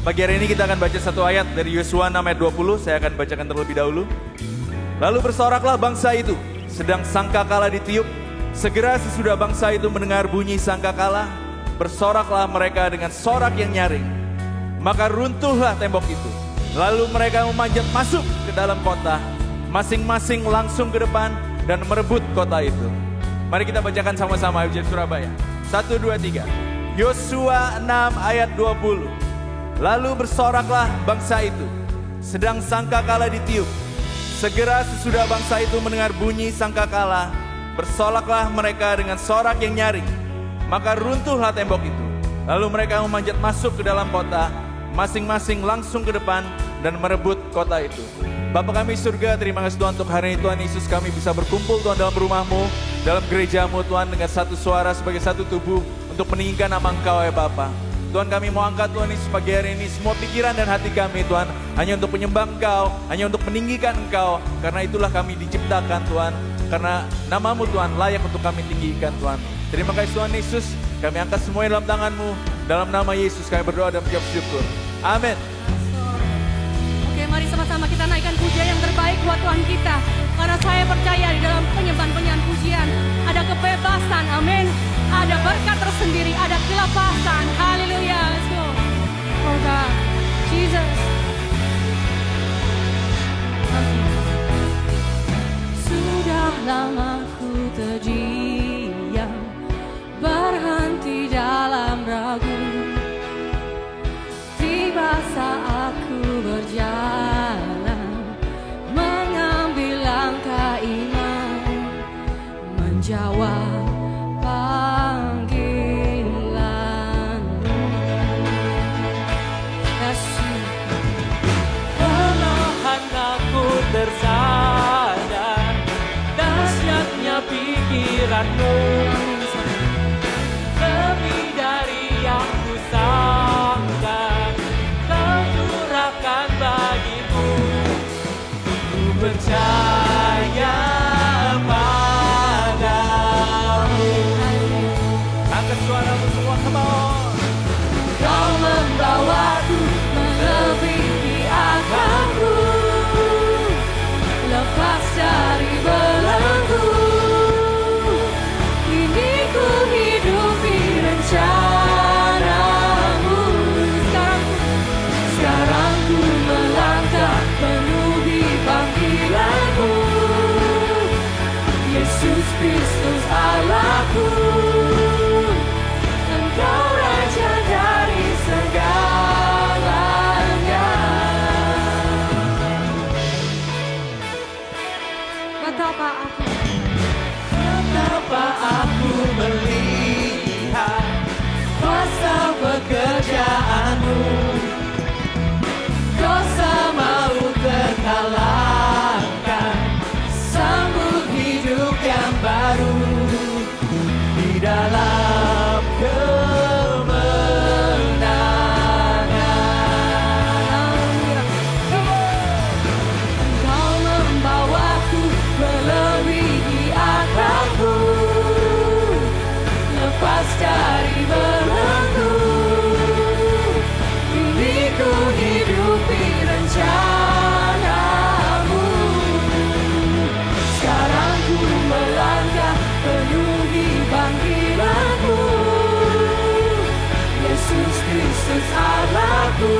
Pagi hari ini kita akan baca satu ayat dari Yosua 6 ayat 20. Saya akan bacakan terlebih dahulu. Lalu bersoraklah bangsa itu, sedang sangkakala ditiup. Segera sesudah bangsa itu mendengar bunyi sangkakala, bersoraklah mereka dengan sorak yang nyaring. Maka runtuhlah tembok itu. Lalu mereka memanjat masuk ke dalam kota, masing-masing langsung ke depan dan merebut kota itu. Mari kita bacakan sama-sama Eugene Surabaya. 1, 2, 3. Yosua 6 ayat 20. Lalu bersoraklah bangsa itu, sedang sangkakala ditiup. Segera sesudah bangsa itu mendengar bunyi sangkakala, bersoraklah mereka dengan sorak yang nyaring. Maka runtuhlah tembok itu. Lalu mereka memanjat masuk ke dalam kota, masing-masing langsung ke depan dan merebut kota itu. Bapa kami surga, terima kasih Tuhan untuk hari ini Tuhan Yesus, kami bisa berkumpul Tuhan dalam rumah-Mu, dalam gereja-Mu Tuhan, dengan satu suara sebagai satu tubuh untuk meninggikan nama Engkau ya Bapa. Tuhan, kami mau angkat Tuhan Yesus pagi hari ini semua pikiran dan hati kami Tuhan, hanya untuk menyembah Engkau, hanya untuk meninggikan Engkau, karena itulah kami diciptakan Tuhan, karena nama-Mu Tuhan layak untuk kami tinggikan Tuhan. Terima kasih Tuhan Yesus, kami angkat semuanya dalam tangan-Mu, dalam nama Yesus kami berdoa dan mengucap syukur. Amin. Oke, mari sama-sama kita naikkan pujian yang terbaik buat Tuhan kita, karena saya percaya di dalam penyembahan pujian ada kebebasan, amin. Ada berkat tersendiri, ada kelepasan. Haleluya, let's go. Oh God, Jesus. Sudah lama ku terdiam, berhenti dalam ragu. Tiba saat ku berjalan, mengambil langkah iman, menjawab panggilanmu. Kasih perlahan aku tersadar dahsyatnya pikiranmu, lebih dari yang ku sangka kau curahkan bagiku. Ku percaya suaramu semua, come on. Kau membawaku melebihi akalku, lepas dari belenggu. Kini ku hidupi rencanamu. Sekarang ku melangkah penuhi panggilanmu. Yesus Kristus Allahku, Engkau Raja dari segalanya. Betapa aku melihat kuasa pekerjaanmu, dosa mau terkalahkan, sambut hidup yang baru di dalam kemenangan. Engkau membawaku melebihi akalku, lepas dari belenggu. Kini ku hidupi rencanamu. Sekarang ku melangkah penuhi panggilanmu. Yesus Kristus Allahku,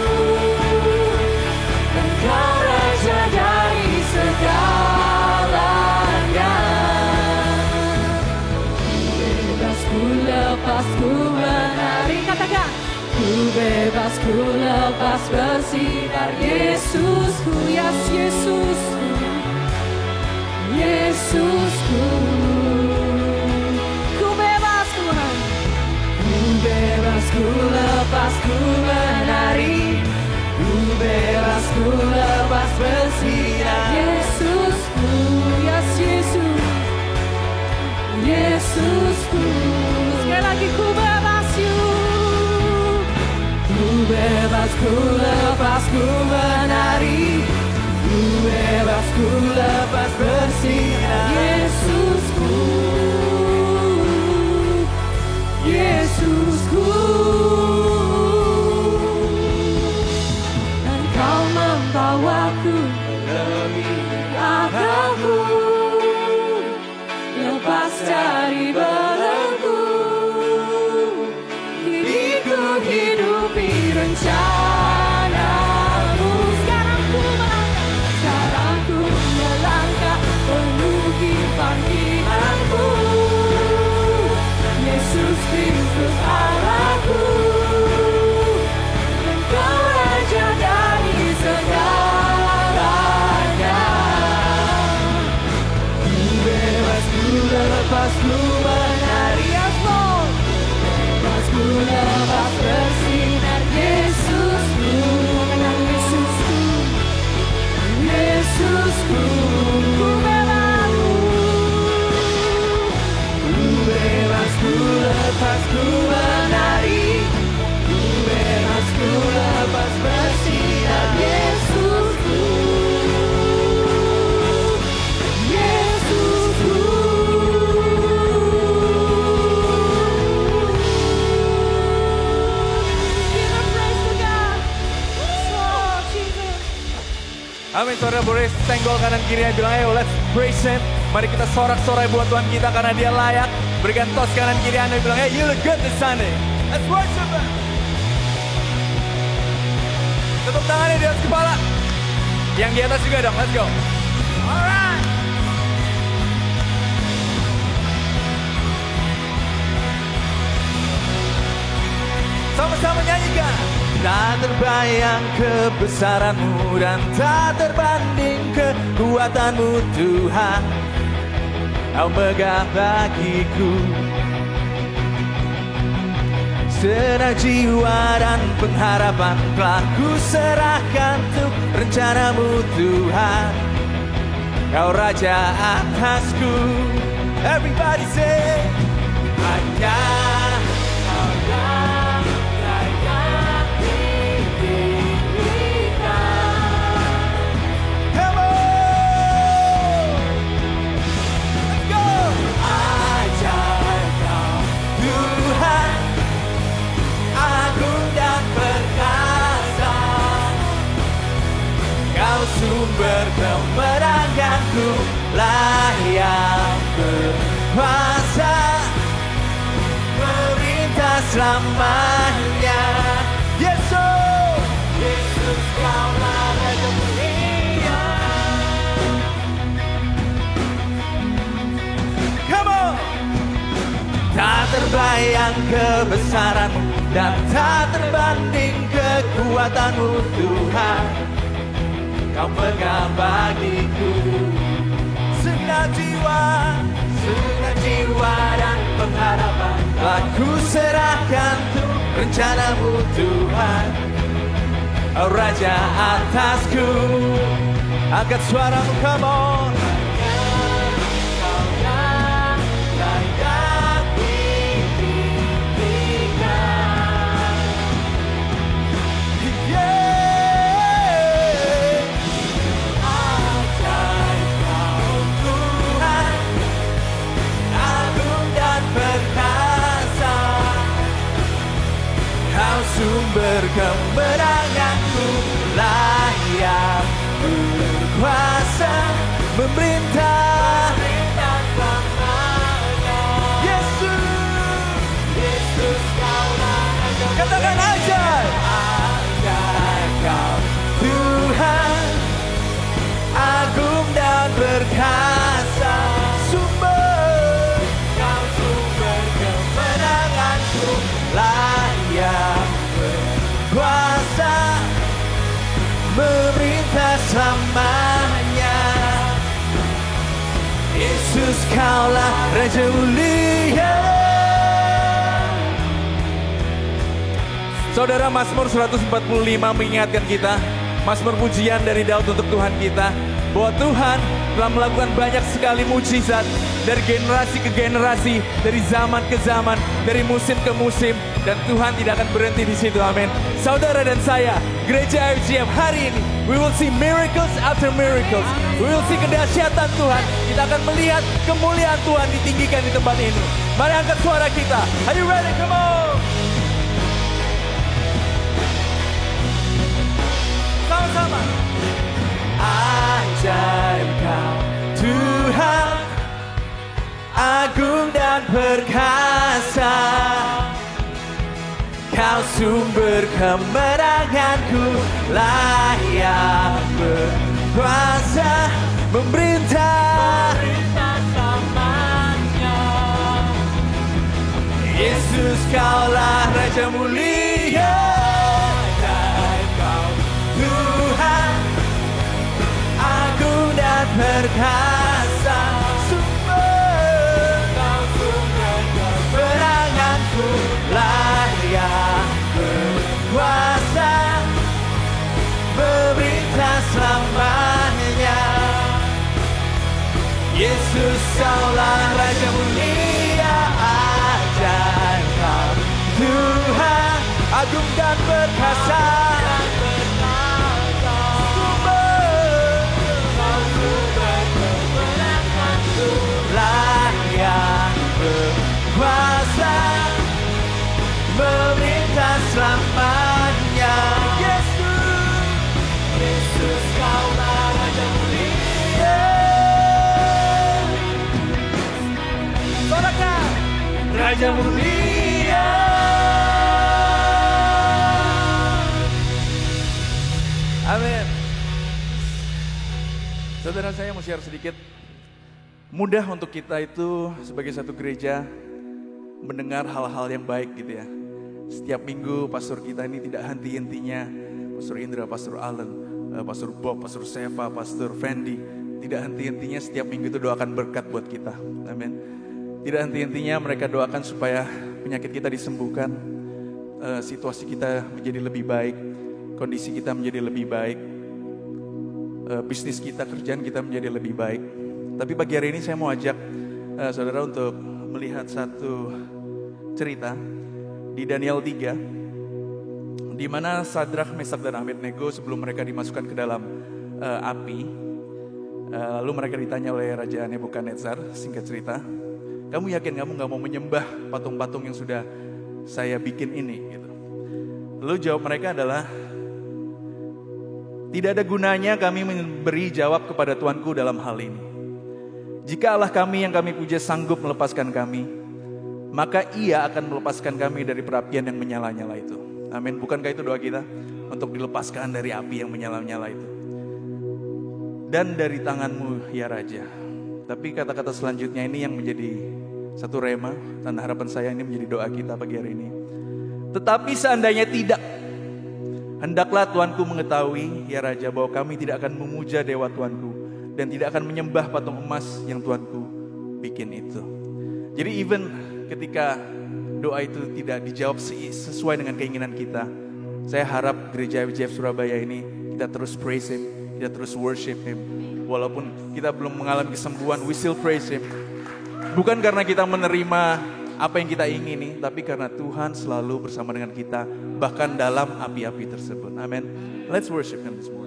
Engkau Raja dari segalanya. Bebas ku lepas ku menari, katakan. Ku bebas ku lepas bersinar. Yesusku, yes Yesusku, Yesusku. Ku bebas Tuhan. Ku bebas ku lepas ku menari. Ku bebas ku lepas bersinar. Yesusku, yes Yesus, Yesusku. Sekali lagi ku bebas you. Ku bebas ku lepas ku menari. Ku bebas ku lepas bersinar. Yesusku, Yesusku. menghidupi rencanamu. Sekarang ku melangkah penuhi panggilanmu. Yesus Kristus Allahku, Engkau Raja dari segalanya. Ku bebas, ku lepas, ku menari asmol. Bebas, ku lepas bersinar Yesusku. Yesusku, Yesusku. Ku bebas, ku lepas, ku menari. Ku bebas, ku lepas bersinar Yesusku. Yesusku. Give a praise to God. Oh, Jesus. Amin, saudara boleh senggol kanan kirinya bilang, ayo let's praise him. Mari kita sorak-sorai buat Tuhan kita karena dia layak. Berikan tos kanan kiri Anda bilang, hey you look good this Sunday. Let's worship him. Tepuk tangannya di atas kepala. Yang di atas juga dong, let's go. Alright. Sama-sama nyanyikan. Tak terbayang kebesaranmu dan tak terbanding kekuatanmu Tuhan. Kau megah bagiku. Senang jiwa dan pengharapan telah ku serahkan untuk rencanamu Tuhan. Kau Raja atasku. Everybody say, hanya Kau yang layak ditinggikan. Come on, let's go. Ajaib Kau Tuhan, agung dan perkasa. Kau sumber kemenanganku, layak berkuasa, memerintah selamanya. Yesus, Yesus Kaulah Raja mulia. Come on. Tak terbayang kebesaranmu dan tak terbanding kekuatanmu Tuhan. Kau megah bagiku. Segenap jiwa dan pengharapan telah ku serahkan untuk rencanamu Tuhan. Oh, Raja atasku. Angkat suaramu, come on. Sumber kemenanganku, layak berkuasa, memerintah selamanya. Yesus, Yesus Kaulah Raja. Katakan ajaib, ajaib Kau Tuhan, agung dan berkuasa. Sumber, Kau sumber kemenanganku, layak kuasa, memerintah selamanya. Yesus Kaulah Raja mulia. Saudara, Mazmur 145 mengingatkan kita, Mazmur pujian dari Daud untuk Tuhan kita, bahwa Tuhan telah melakukan banyak sekali mujizat dari generasi ke generasi, dari zaman ke zaman, dari musim ke musim, dan Tuhan tidak akan berhenti di situ. Amin. Saudara dan saya, Gereja FGM hari ini, we will see miracles after miracles. We will see kedahsyatan Tuhan. Kita akan melihat kemuliaan Tuhan ditinggikan di tempat ini. Mari angkat suara kita. Are you ready? Come on. Sama-sama. Ajaib Kau Tuhan, agung dan perkasa. Kau sumber kemenanganku, lah yang berkuasa memerintah selamanya. Yesus, kaulah Raja mulia, dan Kau Tuhan agung dan perkasa. Lah yang berkuasa memerintah selamanya. Yesus, kaulah Raja mulia, ajaib Kau Tuhan agung dan perkasa. Lah yang berkuasa memerintah selamanya. Yesus, Yesus, kaulah Raja mulia. Sorakan, Raja mulia. Amin. Saudara, saya mau share sedikit. Mudah untuk kita itu sebagai satu gereja mendengar hal-hal yang baik gitu ya. Setiap minggu pastor kita ini tidak henti-hentinya, Pastor Indra, Pastor Allen, Pastor Bob, Pastor Seva, Pastor Fendi, tidak henti-hentinya setiap minggu itu doakan berkat buat kita. Amin. Tidak henti-hentinya mereka doakan supaya penyakit kita disembuhkan, situasi kita menjadi lebih baik, kondisi kita menjadi lebih baik, bisnis kita, kerjaan kita menjadi lebih baik. Tapi pagi hari ini saya mau ajak saudara untuk melihat satu cerita di Daniel 3, di mana Sadrak, Mesak, dan Abednego sebelum mereka dimasukkan ke dalam api, lalu mereka ditanya oleh Raja Nebukadnezar, singkat cerita, kamu yakin kamu gak mau menyembah patung-patung yang sudah saya bikin ini? Gitu. Lalu jawab mereka adalah, tidak ada gunanya kami memberi jawab kepada Tuanku dalam hal ini. Jika Allah kami yang kami puja sanggup melepaskan kami, maka Ia akan melepaskan kami dari perapian yang menyala-nyala itu. Amin. Bukankah itu doa kita? Untuk dilepaskan dari api yang menyala-nyala itu. Dan dari tanganmu ya Raja. Tapi kata-kata selanjutnya ini yang menjadi satu rema, dan harapan saya ini menjadi doa kita pagi hari ini. Tetapi seandainya tidak, hendaklah Tuanku mengetahui ya Raja, bahwa kami tidak akan memuja dewa Tuanku dan tidak akan menyembah patung emas yang Tuanku bikin itu. Jadi even ketika doa itu tidak dijawab sesuai dengan keinginan kita, saya harap gereja IJF Surabaya ini kita terus praise Him, kita terus worship Him. Walaupun kita belum mengalami kesembuhan, we still praise Him. Bukan karena kita menerima apa yang kita ingini, tapi karena Tuhan selalu bersama dengan kita, bahkan dalam api-api tersebut. Amin. Let's worship Him this morning.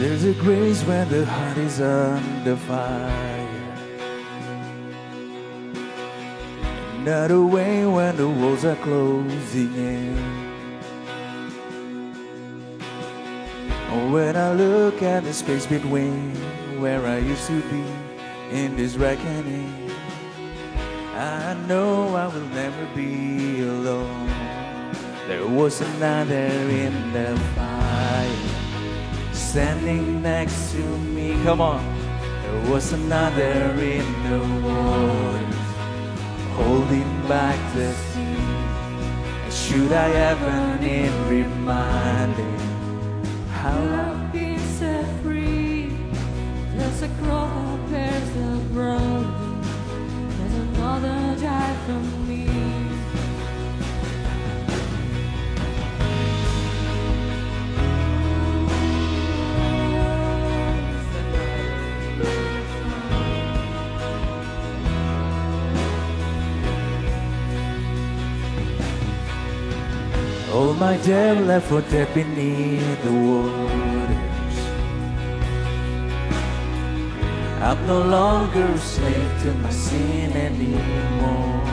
There's a grace when the heart is under fire, another way when the walls are closing in. When I look at the space between where I used to be in this reckoning, I know I will never be alone. There was another in the fire, standing next to me. Come on. There was another in the waters, holding back the sea. Should I ever need reminding how I've been set free? There's a cross, there's a broken, there's another died from me. All my debt left for dead beneath the waters. I'm no longer a slave to my sin anymore.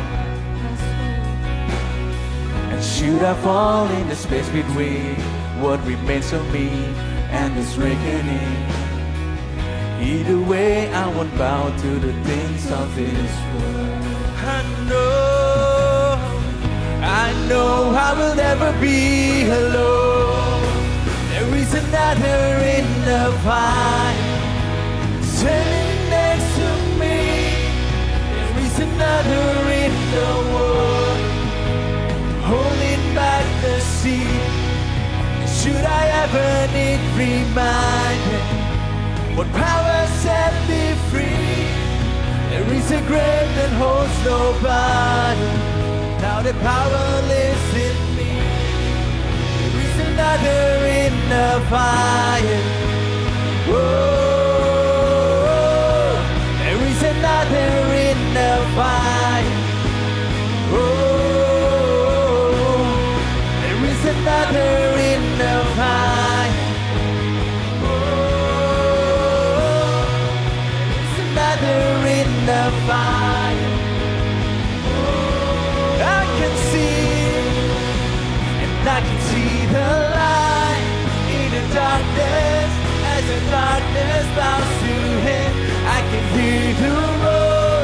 And should I fall in the space between what remains of me and this reckoning, either way I won't bow to the things of this world. I know I will never be alone. There is another in the fire standing next to me. There is another in the world holding back the sea. Should I ever need reminded what power set me free? There is a grave that holds nobody. Now the power lives in me. There is another in the fire. Oh, there is another in the fire. Oh, there is another in the fire. Oh, there is another in the fire. I can see the light in the darkness as the darkness bows to him. I can hear the roar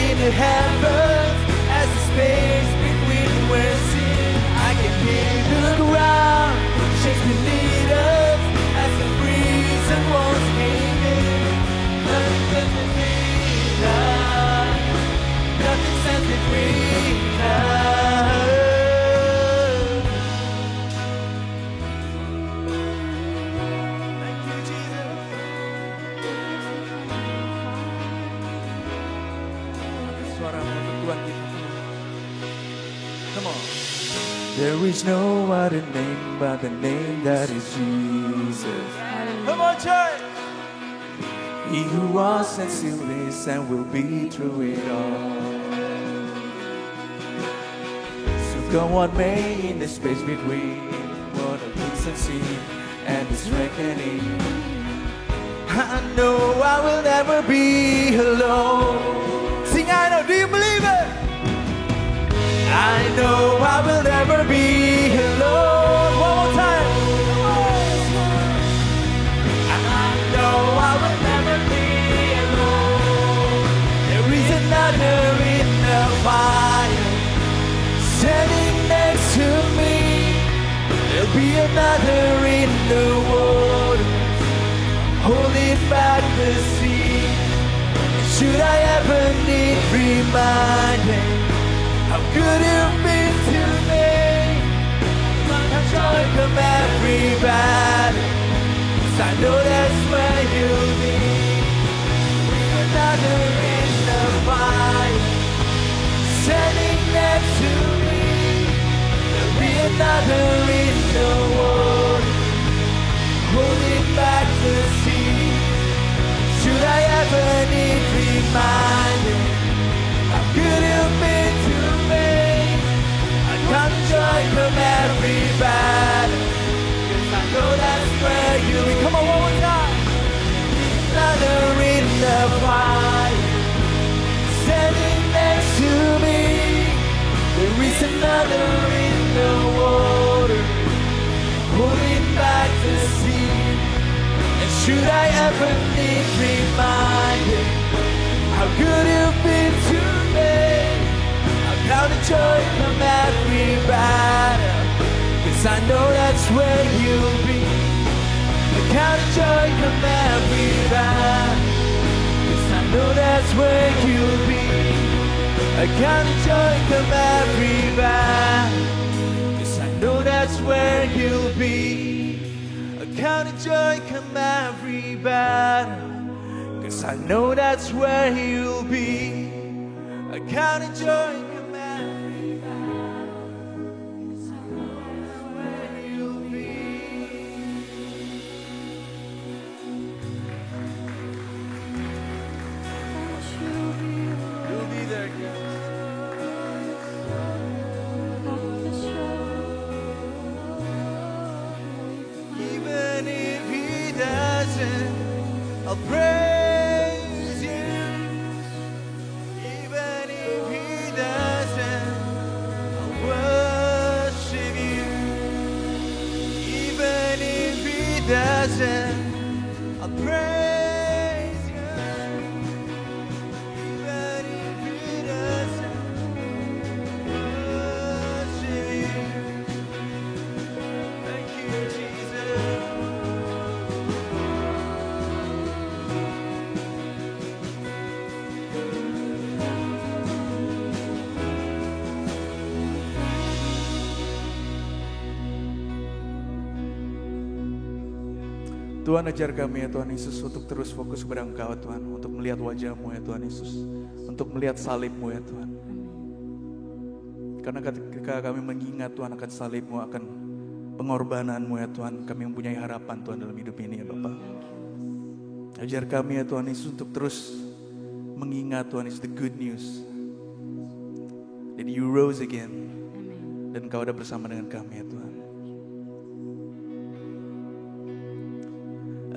in the heavens as the space between where sin. I can hear the ground shakes beneath us as the breeze and walls came in. Nothing stands between us. Nothing stands between us. There is no other name but the name that is Jesus. Come on, church! He who was and still is and will be through it all. So come what may in the space between what a looks and see and this reckoning. I know I will never be alone. Sing, I know, do you believe it? I know I will never be alone. One more time. I know I will never be alone. There is another in the fire standing next to me. There'll be another in the water holding back the sea. Should I ever need reminding how good you've been to me? How joy come every battle, 'cause I know that's where you'll be. Another in the fire standing next to me. There'll be another in the water holding back the sea. Should I ever need reminding how good you've been to me? I count joy from every battle, 'cause I know that's where you'll be. Come on, one more time. Another in the fire standing next to me. There is another in the water holding back the sea. And should I ever need reminding how good you've been to me, I'll count the joy from every battle, 'cause I know that's where you'll be. I count the joy from every battle, 'cause I know that's where you'll be. I count the joy from every battle, 'cause I know that's where you'll be. I count the joy from every battle, 'cause I know that's where you'll be. I count the joy from every battle, 'cause I know that's where you'll be. You'll be there, God. I'll praise you. Even if he doesn't, I'll worship you. Even if he doesn't, I'll praise you. Even if he doesn't, worship you. Thank you, Jesus. Tuhan, ajar kami ya Tuhan Yesus untuk terus fokus kepada Engkau Tuhan, untuk melihat wajah-Mu ya Tuhan Yesus, untuk melihat salib-Mu ya Tuhan. Karena ketika kami mengingat Tuhan akan salib-Mu, akan pengorbanan-Mu ya Tuhan, kami mempunyai harapan Tuhan dalam hidup ini ya Bapa. Ajar kami ya Tuhan Yesus untuk terus mengingat Tuhan Yesus the good news, that you rose again, dan Kau ada bersama dengan kami ya Tuhan.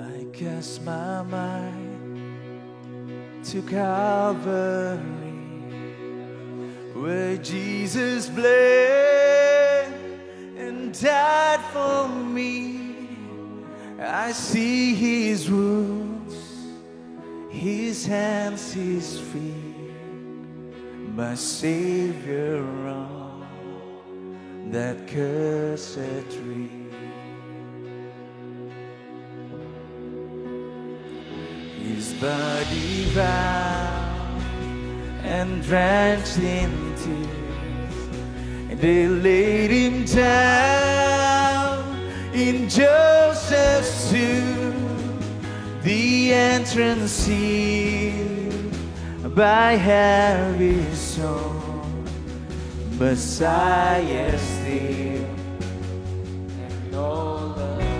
I cast my mind to Calvary, where Jesus bled and died for me. I see his wounds, his hands, his feet, my Savior on that cursed tree. His body bound and drenched in tears, and they laid him down in Joseph's tomb, the entrance sealed by Harry's song, Messiah still and all alone.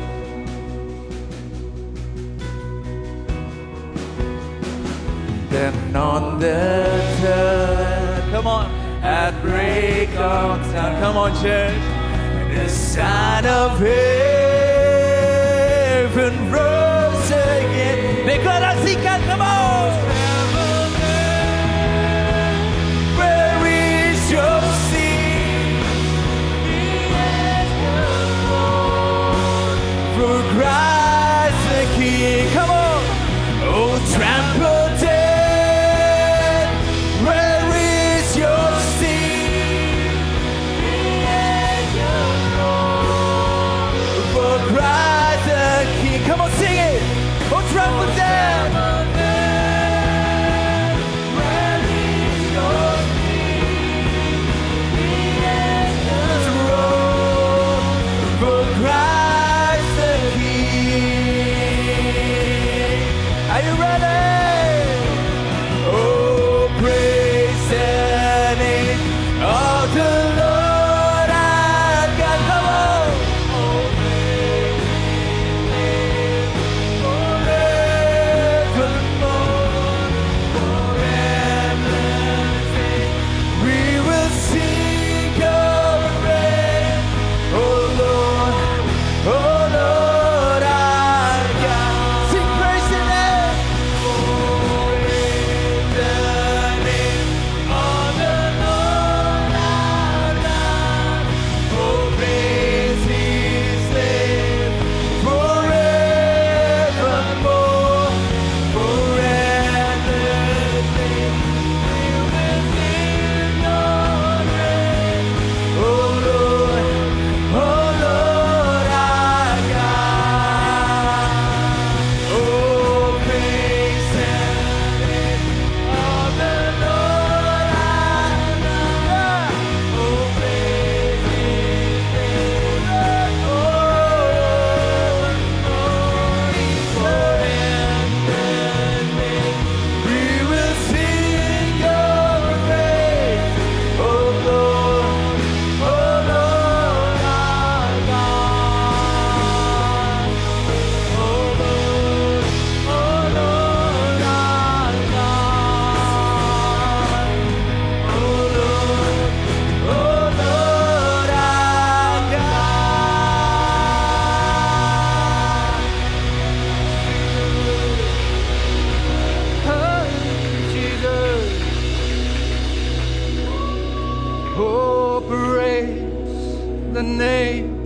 Then on the third, come on, at break of dawn, come on church, the Son of heaven rose again. Deklarasikan, come on. Where is your sin? For Christ the King, come on. Oh, trample death. Where is your sin? For Christ the King. Come on, sing it. Oh, trample death. Oh, praise the name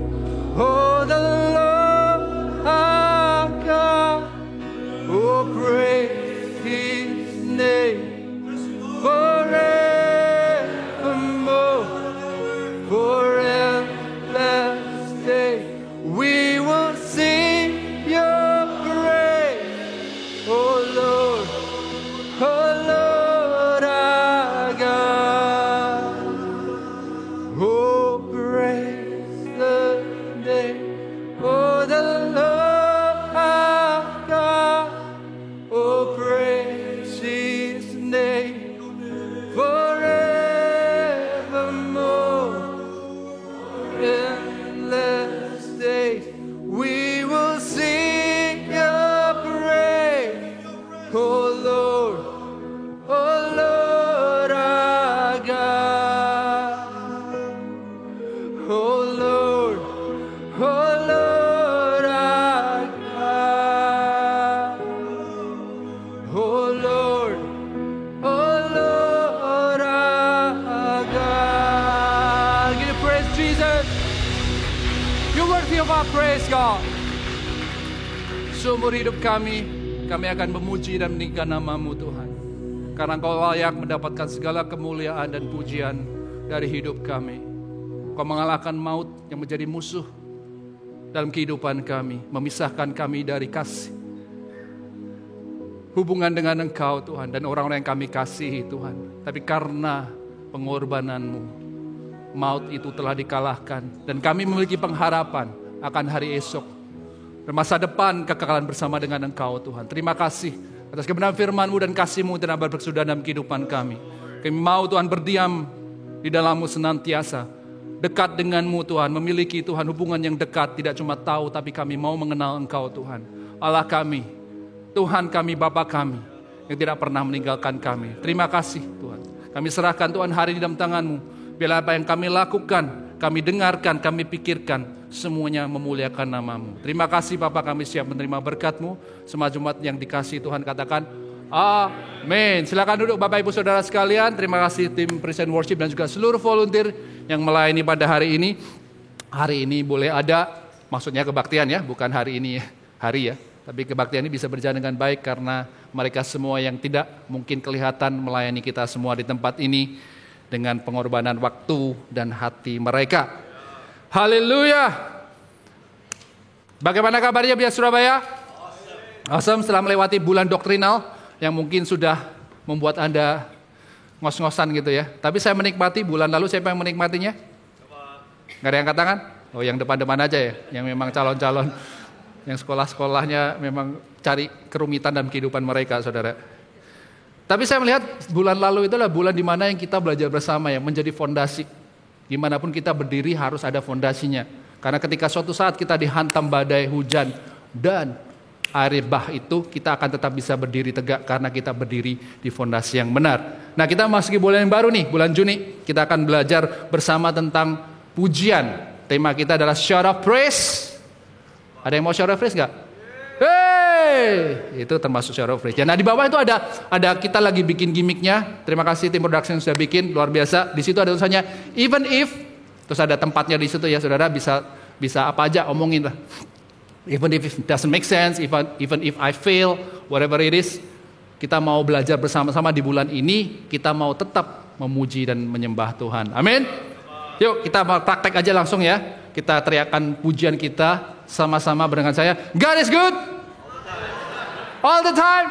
of the Lord our God. Oh, praise His name forevermore. For endless days we will sing Your praise. Oh Lord, our God. Oh, praise the name of the Lord our God. Oh, praise His name forevermore. Endless days we will sing Your praise. Oh Lord, our God. Oh Lord, our God. Oh Lord, our God. Give you praise, Jesus. You're worthy of our praise, God. Seumur hidup kami akan memuji dan meninggikan nama-Mu, Tuhan. Karena Engkau layak mendapatkan segala kemuliaan dan pujian dari hidup kami. Engkau mengalahkan maut yang menjadi musuh dalam kehidupan kami, memisahkan kami dari kasih, hubungan dengan Engkau, Tuhan, dan orang-orang yang kami kasihi, Tuhan. Tapi karena pengorbanan-Mu, maut itu telah dikalahkan, dan kami memiliki pengharapan akan hari esok dan masa depan kekekalan bersama dengan Engkau, Tuhan. Terima kasih atas kebenaran firman-Mu dan kasih-Mu yang telah berkesudahan dalam kehidupan kami. Kami mau, Tuhan, berdiam di dalam-Mu senantiasa, dekat dengan-Mu, Tuhan, memiliki, Tuhan, hubungan yang dekat, tidak cuma tahu, tapi kami mau mengenal Engkau, Tuhan. Allah kami, Tuhan kami, Bapa kami, yang tidak pernah meninggalkan kami. Terima kasih, Tuhan. Kami serahkan, Tuhan, hari ini dalam tangan-Mu. Bila apa yang kami lakukan, kami dengarkan, kami pikirkan, semuanya memuliakan nama-Mu. Terima kasih, Bapa, kami siap menerima berkat-Mu. Semua jemaat yang dikasih Tuhan katakan, amin. Silakan duduk Bapak Ibu Saudara sekalian. Terima kasih tim Praise and Worship dan juga seluruh volunteer yang melayani pada hari ini. Hari ini boleh ada, maksudnya kebaktian ya, bukan hari ini hari ya. Tapi kebaktian ini bisa berjalan dengan baik karena mereka semua yang tidak mungkin kelihatan melayani kita semua di tempat ini dengan pengorbanan waktu dan hati mereka. Haleluya. Bagaimana kabarnya biar Surabaya? Awesome. Setelah melewati bulan doktrinal yang mungkin sudah membuat Anda ngos-ngosan gitu ya. Tapi saya menikmati bulan lalu. Siapa yang menikmatinya? Gak ada yang angkat tangan? Oh, yang depan-depan aja ya. Yang memang calon-calon, yang sekolah-sekolahnya memang cari kerumitan dalam kehidupan mereka, saudara. Tapi saya melihat bulan lalu itulah bulan di mana yang kita belajar bersama ya, menjadi fondasi. Dimanapun kita berdiri harus ada fondasinya. Karena ketika suatu saat kita dihantam badai hujan dan air bah itu, kita akan tetap bisa berdiri tegak karena kita berdiri di fondasi yang benar. Nah, kita masuk bulan yang baru nih, bulan Juni. Kita akan belajar bersama tentang pujian. Tema kita adalah shout of praise. Ada yang mau shout of praise gak? Hey, itu termasuk shout of praise. Nah, di bawah itu ada kita lagi bikin gimmicknya. Terima kasih tim production yang sudah bikin, luar biasa. Di situ ada tulisannya even if, terus ada tempatnya di situ ya, saudara bisa apa aja omongin lah. Even if it doesn't make sense, even if I fail, whatever it is, kita mau belajar bersama-sama di bulan ini. Kita mau tetap memuji dan menyembah Tuhan. Amin. Yuk kita praktek aja langsung ya. Kita teriakan pujian kita sama-sama dengan saya. God is good. All the time.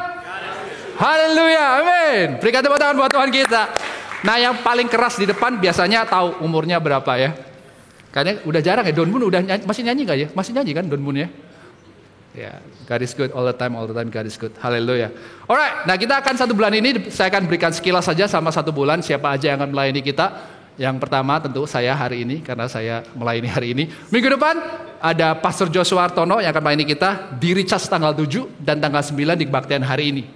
Haleluya. Amin. Berikan tepuk tangan buat Tuhan kita. Nah, yang paling keras di depan biasanya tahu umurnya berapa ya. Kayaknya udah jarang ya. Don Moon udah masih nyanyi gak ya? Masih nyanyi kan Don Moon ya? Ya, God is good all the time, God is good. Haleluya. Alright, nah kita akan satu bulan ini, saya akan berikan sekilas saja sama satu bulan, siapa aja yang akan melayani kita. Yang pertama tentu saya hari ini, karena saya melayani hari ini. Minggu depan ada Pastor Joshua Artono yang akan melayani kita di Richards tanggal 7 dan tanggal 9 di kebaktian hari ini.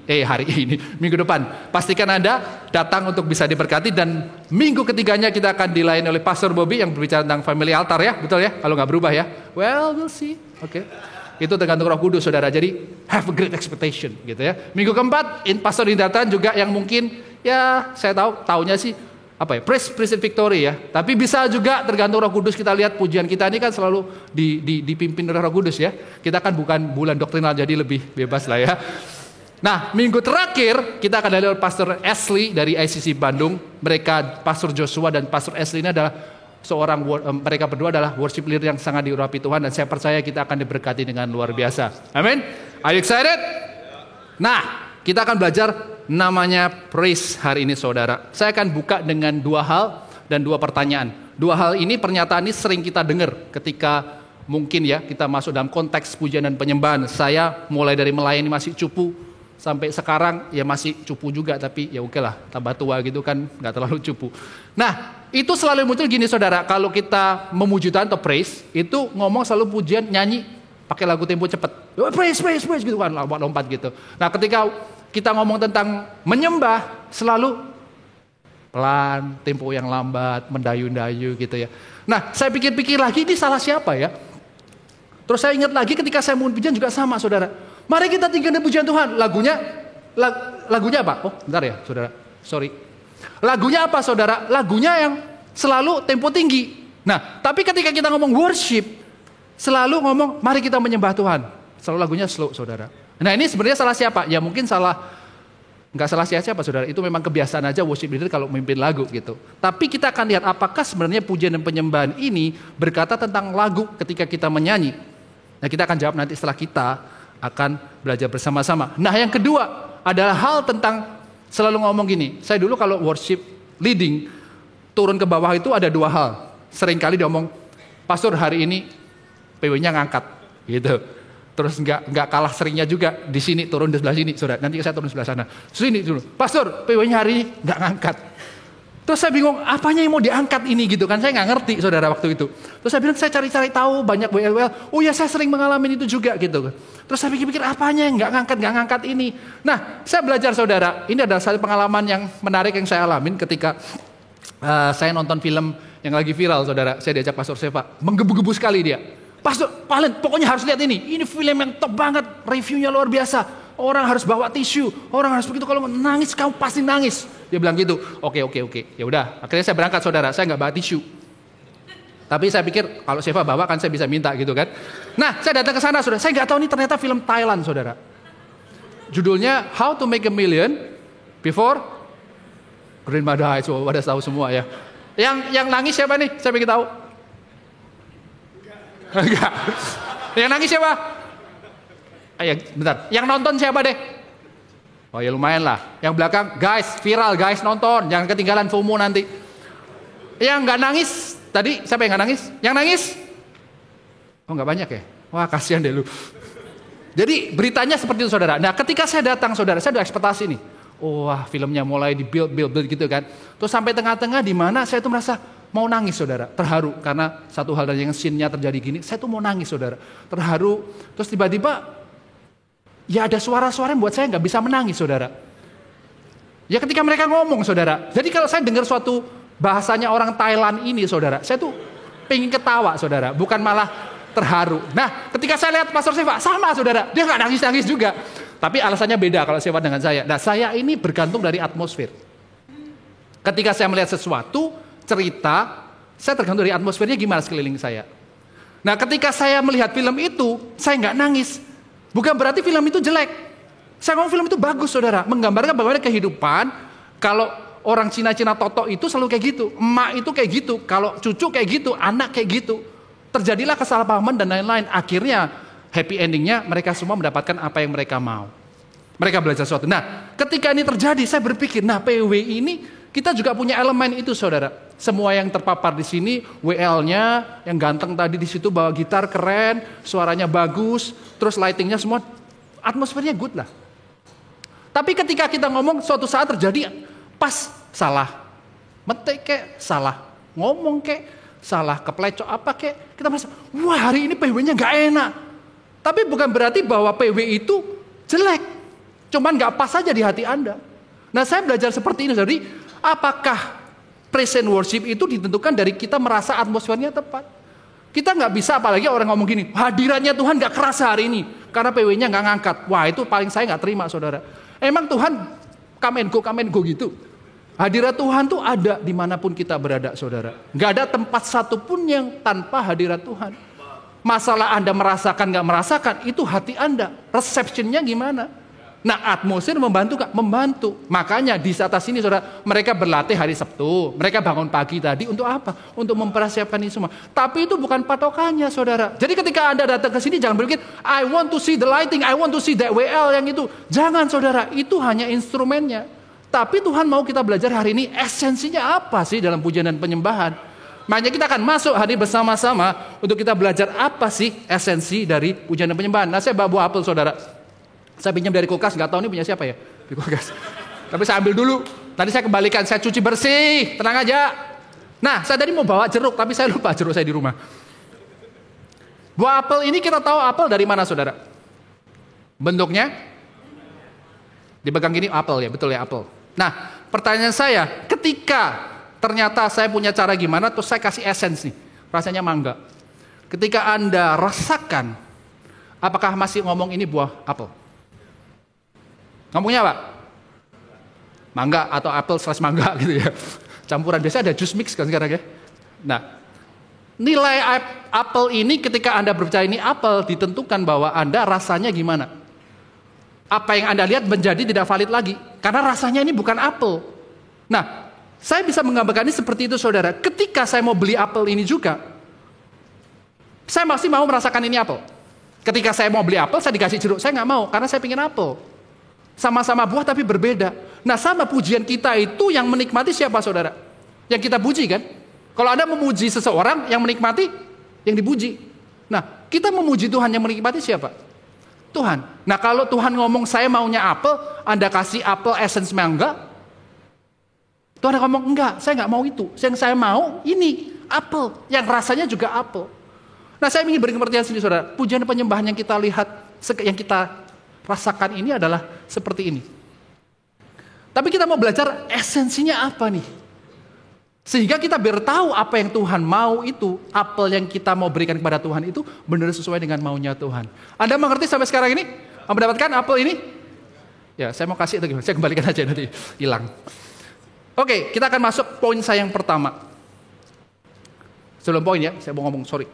Minggu depan. Pastikan Anda datang untuk bisa diberkati, dan minggu ketiganya kita akan dilayani oleh Pastor Bobby yang berbicara tentang family altar ya, betul ya? Kalau nggak berubah ya. Well, we'll see. Oke. Itu tergantung Roh Kudus, saudara. Jadi have a great expectation, gitu ya. Minggu keempat, Pastor Indartan juga yang mungkin ya saya taunya sih praise and victory ya. Tapi bisa juga tergantung Roh Kudus. Kita lihat pujian kita ini kan selalu dipimpin oleh Roh Kudus ya. Kita kan bukan bulan doktrinal jadi lebih bebas lah ya. Nah, minggu terakhir kita akan lihat Pastor Ashley dari ICC Bandung. Mereka, Pastor Joshua dan Pastor Ashley ini adalah mereka berdua adalah worship leader yang sangat diurapi Tuhan, dan saya percaya kita akan diberkati dengan luar biasa. Amin. Are you excited? Nah, kita akan belajar namanya praise hari ini saudara. Saya akan buka dengan 2 hal dan 2 pertanyaan. 2 hal ini, pernyataan ini sering kita dengar ketika mungkin ya kita masuk dalam konteks pujian dan penyembahan. Saya mulai dari melayani masih cupu sampai sekarang ya masih cupu juga, tapi ya oke lah, tambah tua gitu kan nggak terlalu cupu. Nah, itu selalu muncul gini saudara, kalau kita memuji Tuhan atau praise, itu ngomong selalu pujian, nyanyi pakai lagu tempo cepat, praise gitu kan, lompat gitu. Nah, ketika kita ngomong tentang menyembah, selalu pelan, tempo yang lambat, mendayu-dayu gitu ya. Nah, saya pikir-pikir lagi, ini salah siapa ya? Terus saya ingat lagi ketika saya mau pujian juga sama saudara. Mari kita tinggikan pujian Tuhan. Lagunya apa? Oh, bentar ya, saudara. Sorry. Lagunya apa, saudara? Lagunya yang selalu tempo tinggi. Nah, tapi ketika kita ngomong worship, selalu ngomong, mari kita menyembah Tuhan. Selalu lagunya slow, saudara. Nah, ini sebenarnya salah siapa? Ya mungkin nggak salah siapa, saudara. Itu memang kebiasaan aja worship leader kalau memimpin lagu gitu. Tapi kita akan lihat apakah sebenarnya pujian dan penyembahan ini berkata tentang lagu ketika kita menyanyi. Nah, kita akan jawab nanti setelah kita akan belajar bersama-sama. Nah, yang kedua adalah hal tentang selalu ngomong gini. Saya dulu kalau worship leading turun ke bawah itu ada 2 hal. Seringkali dia ngomong, pastor hari ini PW-nya ngangkat gitu. Terus nggak kalah seringnya juga di sini turun di sebelah sini, saudara. Nanti saya turun sebelah sana. Sini dulu, pastor PW-nya hari ini nggak ngangkat. Terus saya bingung, apanya yang mau diangkat ini gitu kan, saya nggak ngerti saudara waktu itu. Terus saya bilang, saya cari-cari tahu banyak WL. Oh ya, saya sering mengalami itu juga gitu. Terus saya pikir-pikir apanya yang nggak ngangkat ini. Nah, saya belajar saudara, ini adalah satu pengalaman yang menarik yang saya alamin ketika saya nonton film yang lagi viral saudara. Saya diajak Pastor Seva, menggebu-gebu sekali dia. Pastor, pokoknya harus lihat ini film yang top banget, reviewnya luar biasa. Orang harus bawa tisu, orang harus begitu, kalau nangis kamu pasti nangis. Dia bilang gitu. Oke. Ya udah, akhirnya saya berangkat saudara, saya nggak bawa tisu. Tapi saya pikir kalau Seva bawa kan saya bisa minta gitu kan. Nah, saya datang ke sana saudara, saya nggak tahu ini ternyata film Thailand saudara. Judulnya How to Make a Million Before Grandma Dies. Oh, pada tahu semua ya. Yang nangis siapa nih? Saya pengen tahu. Enggak. Yang nangis siapa? Bentar. Yang nonton siapa deh? Oh ya lumayan lah. Yang belakang, guys, viral guys, nonton. Jangan ketinggalan FOMO nanti. Yang nggak nangis, tadi siapa yang nggak nangis? Yang nangis? Oh nggak banyak ya? Wah kasihan deh lu. Jadi beritanya seperti itu saudara. Nah ketika saya datang saudara, saya udah ekspektasi nih. Wah filmnya mulai di build gitu kan. Terus sampai tengah-tengah di mana saya tuh merasa mau nangis saudara. Terharu karena satu hal dan yang scene-nya terjadi gini. Saya tuh mau nangis saudara. Terharu. Terus tiba-tiba ya ada suara-suara yang buat saya nggak bisa menangis saudara. Ya ketika mereka ngomong saudara. Jadi kalau saya dengar suatu bahasanya orang Thailand ini saudara, saya tuh pengen ketawa saudara, bukan malah terharu. Nah ketika saya lihat Pastor Seva sama saudara, dia nggak nangis-nangis juga. Tapi alasannya beda kalau Seva dengan saya. Nah saya ini bergantung dari atmosfer. Ketika saya melihat sesuatu, cerita, saya tergantung dari atmosfernya gimana sekeliling saya. Nah ketika saya melihat film itu, saya nggak nangis. Bukan berarti film itu jelek. Saya ngomong film itu bagus saudara. Menggambarkan bagaimana kehidupan. Kalau orang Cina-Cina Toto itu selalu kayak gitu. Emak itu kayak gitu. Kalau cucu kayak gitu. Anak kayak gitu. Terjadilah kesalahpahaman dan lain-lain. Akhirnya happy endingnya mereka semua mendapatkan apa yang mereka mau. Mereka belajar sesuatu. Nah ketika ini terjadi saya berpikir. Nah PW ini kita juga punya elemen itu saudara. Semua yang terpapar di sini, WL-nya yang ganteng tadi di situ bawa gitar keren, suaranya bagus, terus lightingnya semua, atmosfernya good lah. Tapi ketika kita ngomong suatu saat terjadi pas salah, metik kek salah, ngomong kek salah, keplecok apa kek, kita merasa wah hari ini PW-nya nggak enak. Tapi bukan berarti bahwa PW itu jelek, cuman nggak pas saja di hati Anda. Nah saya belajar seperti ini, jadi apakah praise and worship itu ditentukan dari kita merasa atmosfernya tepat. Kita nggak bisa apalagi orang ngomong gini, hadirannya Tuhan nggak kerasa hari ini karena PW-nya nggak ngangkat. Wah itu paling saya nggak terima saudara. Emang Tuhan come and go gitu. Hadirat Tuhan tuh ada dimanapun kita berada, saudara. Gak ada tempat satupun yang tanpa hadirat Tuhan. Masalah Anda merasakan gak merasakan, itu hati Anda. Receptionnya gimana? Nah, atmosfer membantu gak? Membantu. Makanya di atas ini, saudara, mereka berlatih hari Sabtu. Mereka bangun pagi tadi untuk apa? Untuk mempersiapkan ini semua. Tapi itu bukan patokannya, saudara. Jadi ketika Anda datang ke sini, jangan berpikir, I want to see the lighting, I want to see that WL yang itu. Jangan, saudara. Itu hanya instrumennya. Tapi Tuhan mau kita belajar hari ini, esensinya apa sih dalam pujian dan penyembahan. Makanya kita akan masuk hari bersama-sama untuk kita belajar apa sih esensi dari pujian dan penyembahan. Nah, saya bawa buah apel, saudara. Saya pinjam dari kulkas, nggak tahu ini punya siapa ya di kulkas. Tapi saya ambil dulu. Tadi saya kembalikan, saya cuci bersih, tenang aja. Nah, saya tadi mau bawa jeruk, tapi saya lupa jeruk saya di rumah. Buah apel ini kita tahu apel dari mana, saudara? Bentuknya dipegang gini, apel ya, betul ya, apel. Nah, pertanyaan saya, ketika ternyata saya punya cara gimana, terus saya kasih esensi, rasanya mangga. Ketika Anda rasakan, apakah masih ngomong ini buah apel? Ngomongnya apa? Mangga atau apel / mangga gitu ya. Campuran, biasanya ada jus mix kan sekarang ya. Nah, nilai apel ini ketika Anda berbicara ini apel, ditentukan bahwa Anda rasanya gimana. Apa yang Anda lihat menjadi tidak valid lagi. Karena rasanya ini bukan apel. Nah, saya bisa menggambarkan ini seperti itu, saudara. Ketika saya mau beli apel ini juga, saya masih mau merasakan ini apel. Ketika saya mau beli apel, saya dikasih jeruk. Saya nggak mau, karena saya pengen apel. Sama-sama buah tapi berbeda. Nah, sama pujian kita itu yang menikmati siapa, saudara? Yang kita puji kan? Kalau Anda memuji seseorang, yang menikmati yang dipuji. Nah, kita memuji Tuhan, yang menikmati siapa? Tuhan. Nah, kalau Tuhan ngomong saya maunya apel, Anda kasih apel essence mangga, Tuhan ngomong enggak, saya nggak mau itu. Yang saya mau ini apel, yang rasanya juga apel. Nah, saya ingin beri pengertian sini, saudara. Pujian penyembahan yang kita lihat, yang kita rasakan ini adalah seperti ini. Tapi kita mau belajar esensinya apa nih? Sehingga kita biar tahu apa yang Tuhan mau itu, apel yang kita mau berikan kepada Tuhan itu benar sesuai dengan maunya Tuhan. Anda mengerti sampai sekarang ini? Mendapatkan apel ini? Ya, saya mau kasih itu gimana? Saya kembalikan aja nanti hilang. Oke, kita akan masuk poin saya yang pertama. Sebelum poin ya, saya mau ngomong, sorry.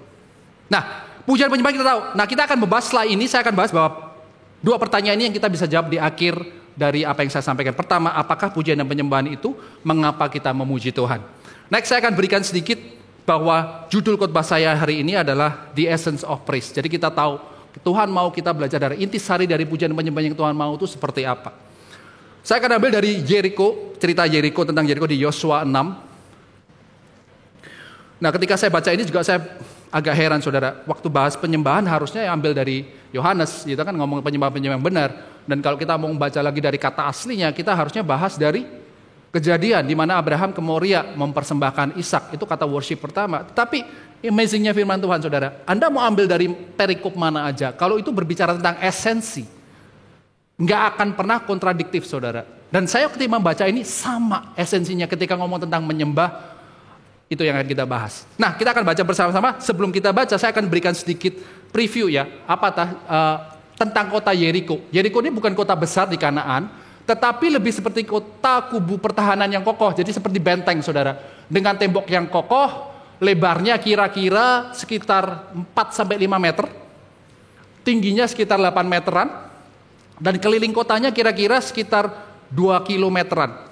Nah, pujian penyembahan kita tahu. Nah, kita akan membahas setelah ini, saya akan bahas bahwa dua pertanyaan ini yang kita bisa jawab di akhir dari apa yang saya sampaikan. Pertama, apakah pujian dan penyembahan itu mengapa kita memuji Tuhan? Next, saya akan berikan sedikit bahwa judul khotbah saya hari ini adalah The Essence of Praise. Jadi kita tahu Tuhan mau kita belajar dari intisari dari pujian dan penyembahan yang Tuhan mau itu seperti apa. Saya akan ambil dari Yeriko, cerita Yeriko tentang Yeriko di Yosua 6. Nah, ketika saya baca ini juga saya agak heran, saudara. Waktu bahas penyembahan harusnya ambil dari Yohanes, gitu kan, ngomong penyembahan-penyembahan yang benar. Dan kalau kita mau baca lagi dari kata aslinya, kita harusnya bahas dari Kejadian, di mana Abraham ke Moria mempersembahkan Ishak. Itu kata worship pertama. Tapi amazingnya firman Tuhan, saudara. Anda mau ambil dari perikop mana aja, kalau itu berbicara tentang esensi, nggak akan pernah kontradiktif, saudara. Dan saya ketika membaca ini sama esensinya ketika ngomong tentang menyembah. Itu yang akan kita bahas. Nah, kita akan baca bersama-sama. Sebelum kita baca, saya akan berikan sedikit preview ya. Tentang kota Yeriko. Yeriko ini bukan kota besar di Kanaan, tetapi lebih seperti kota kubu pertahanan yang kokoh. Jadi seperti benteng, saudara. Dengan tembok yang kokoh, lebarnya kira-kira sekitar 4-5 meter. Tingginya sekitar 8 meteran. Dan keliling kotanya kira-kira sekitar 2 kilometeran.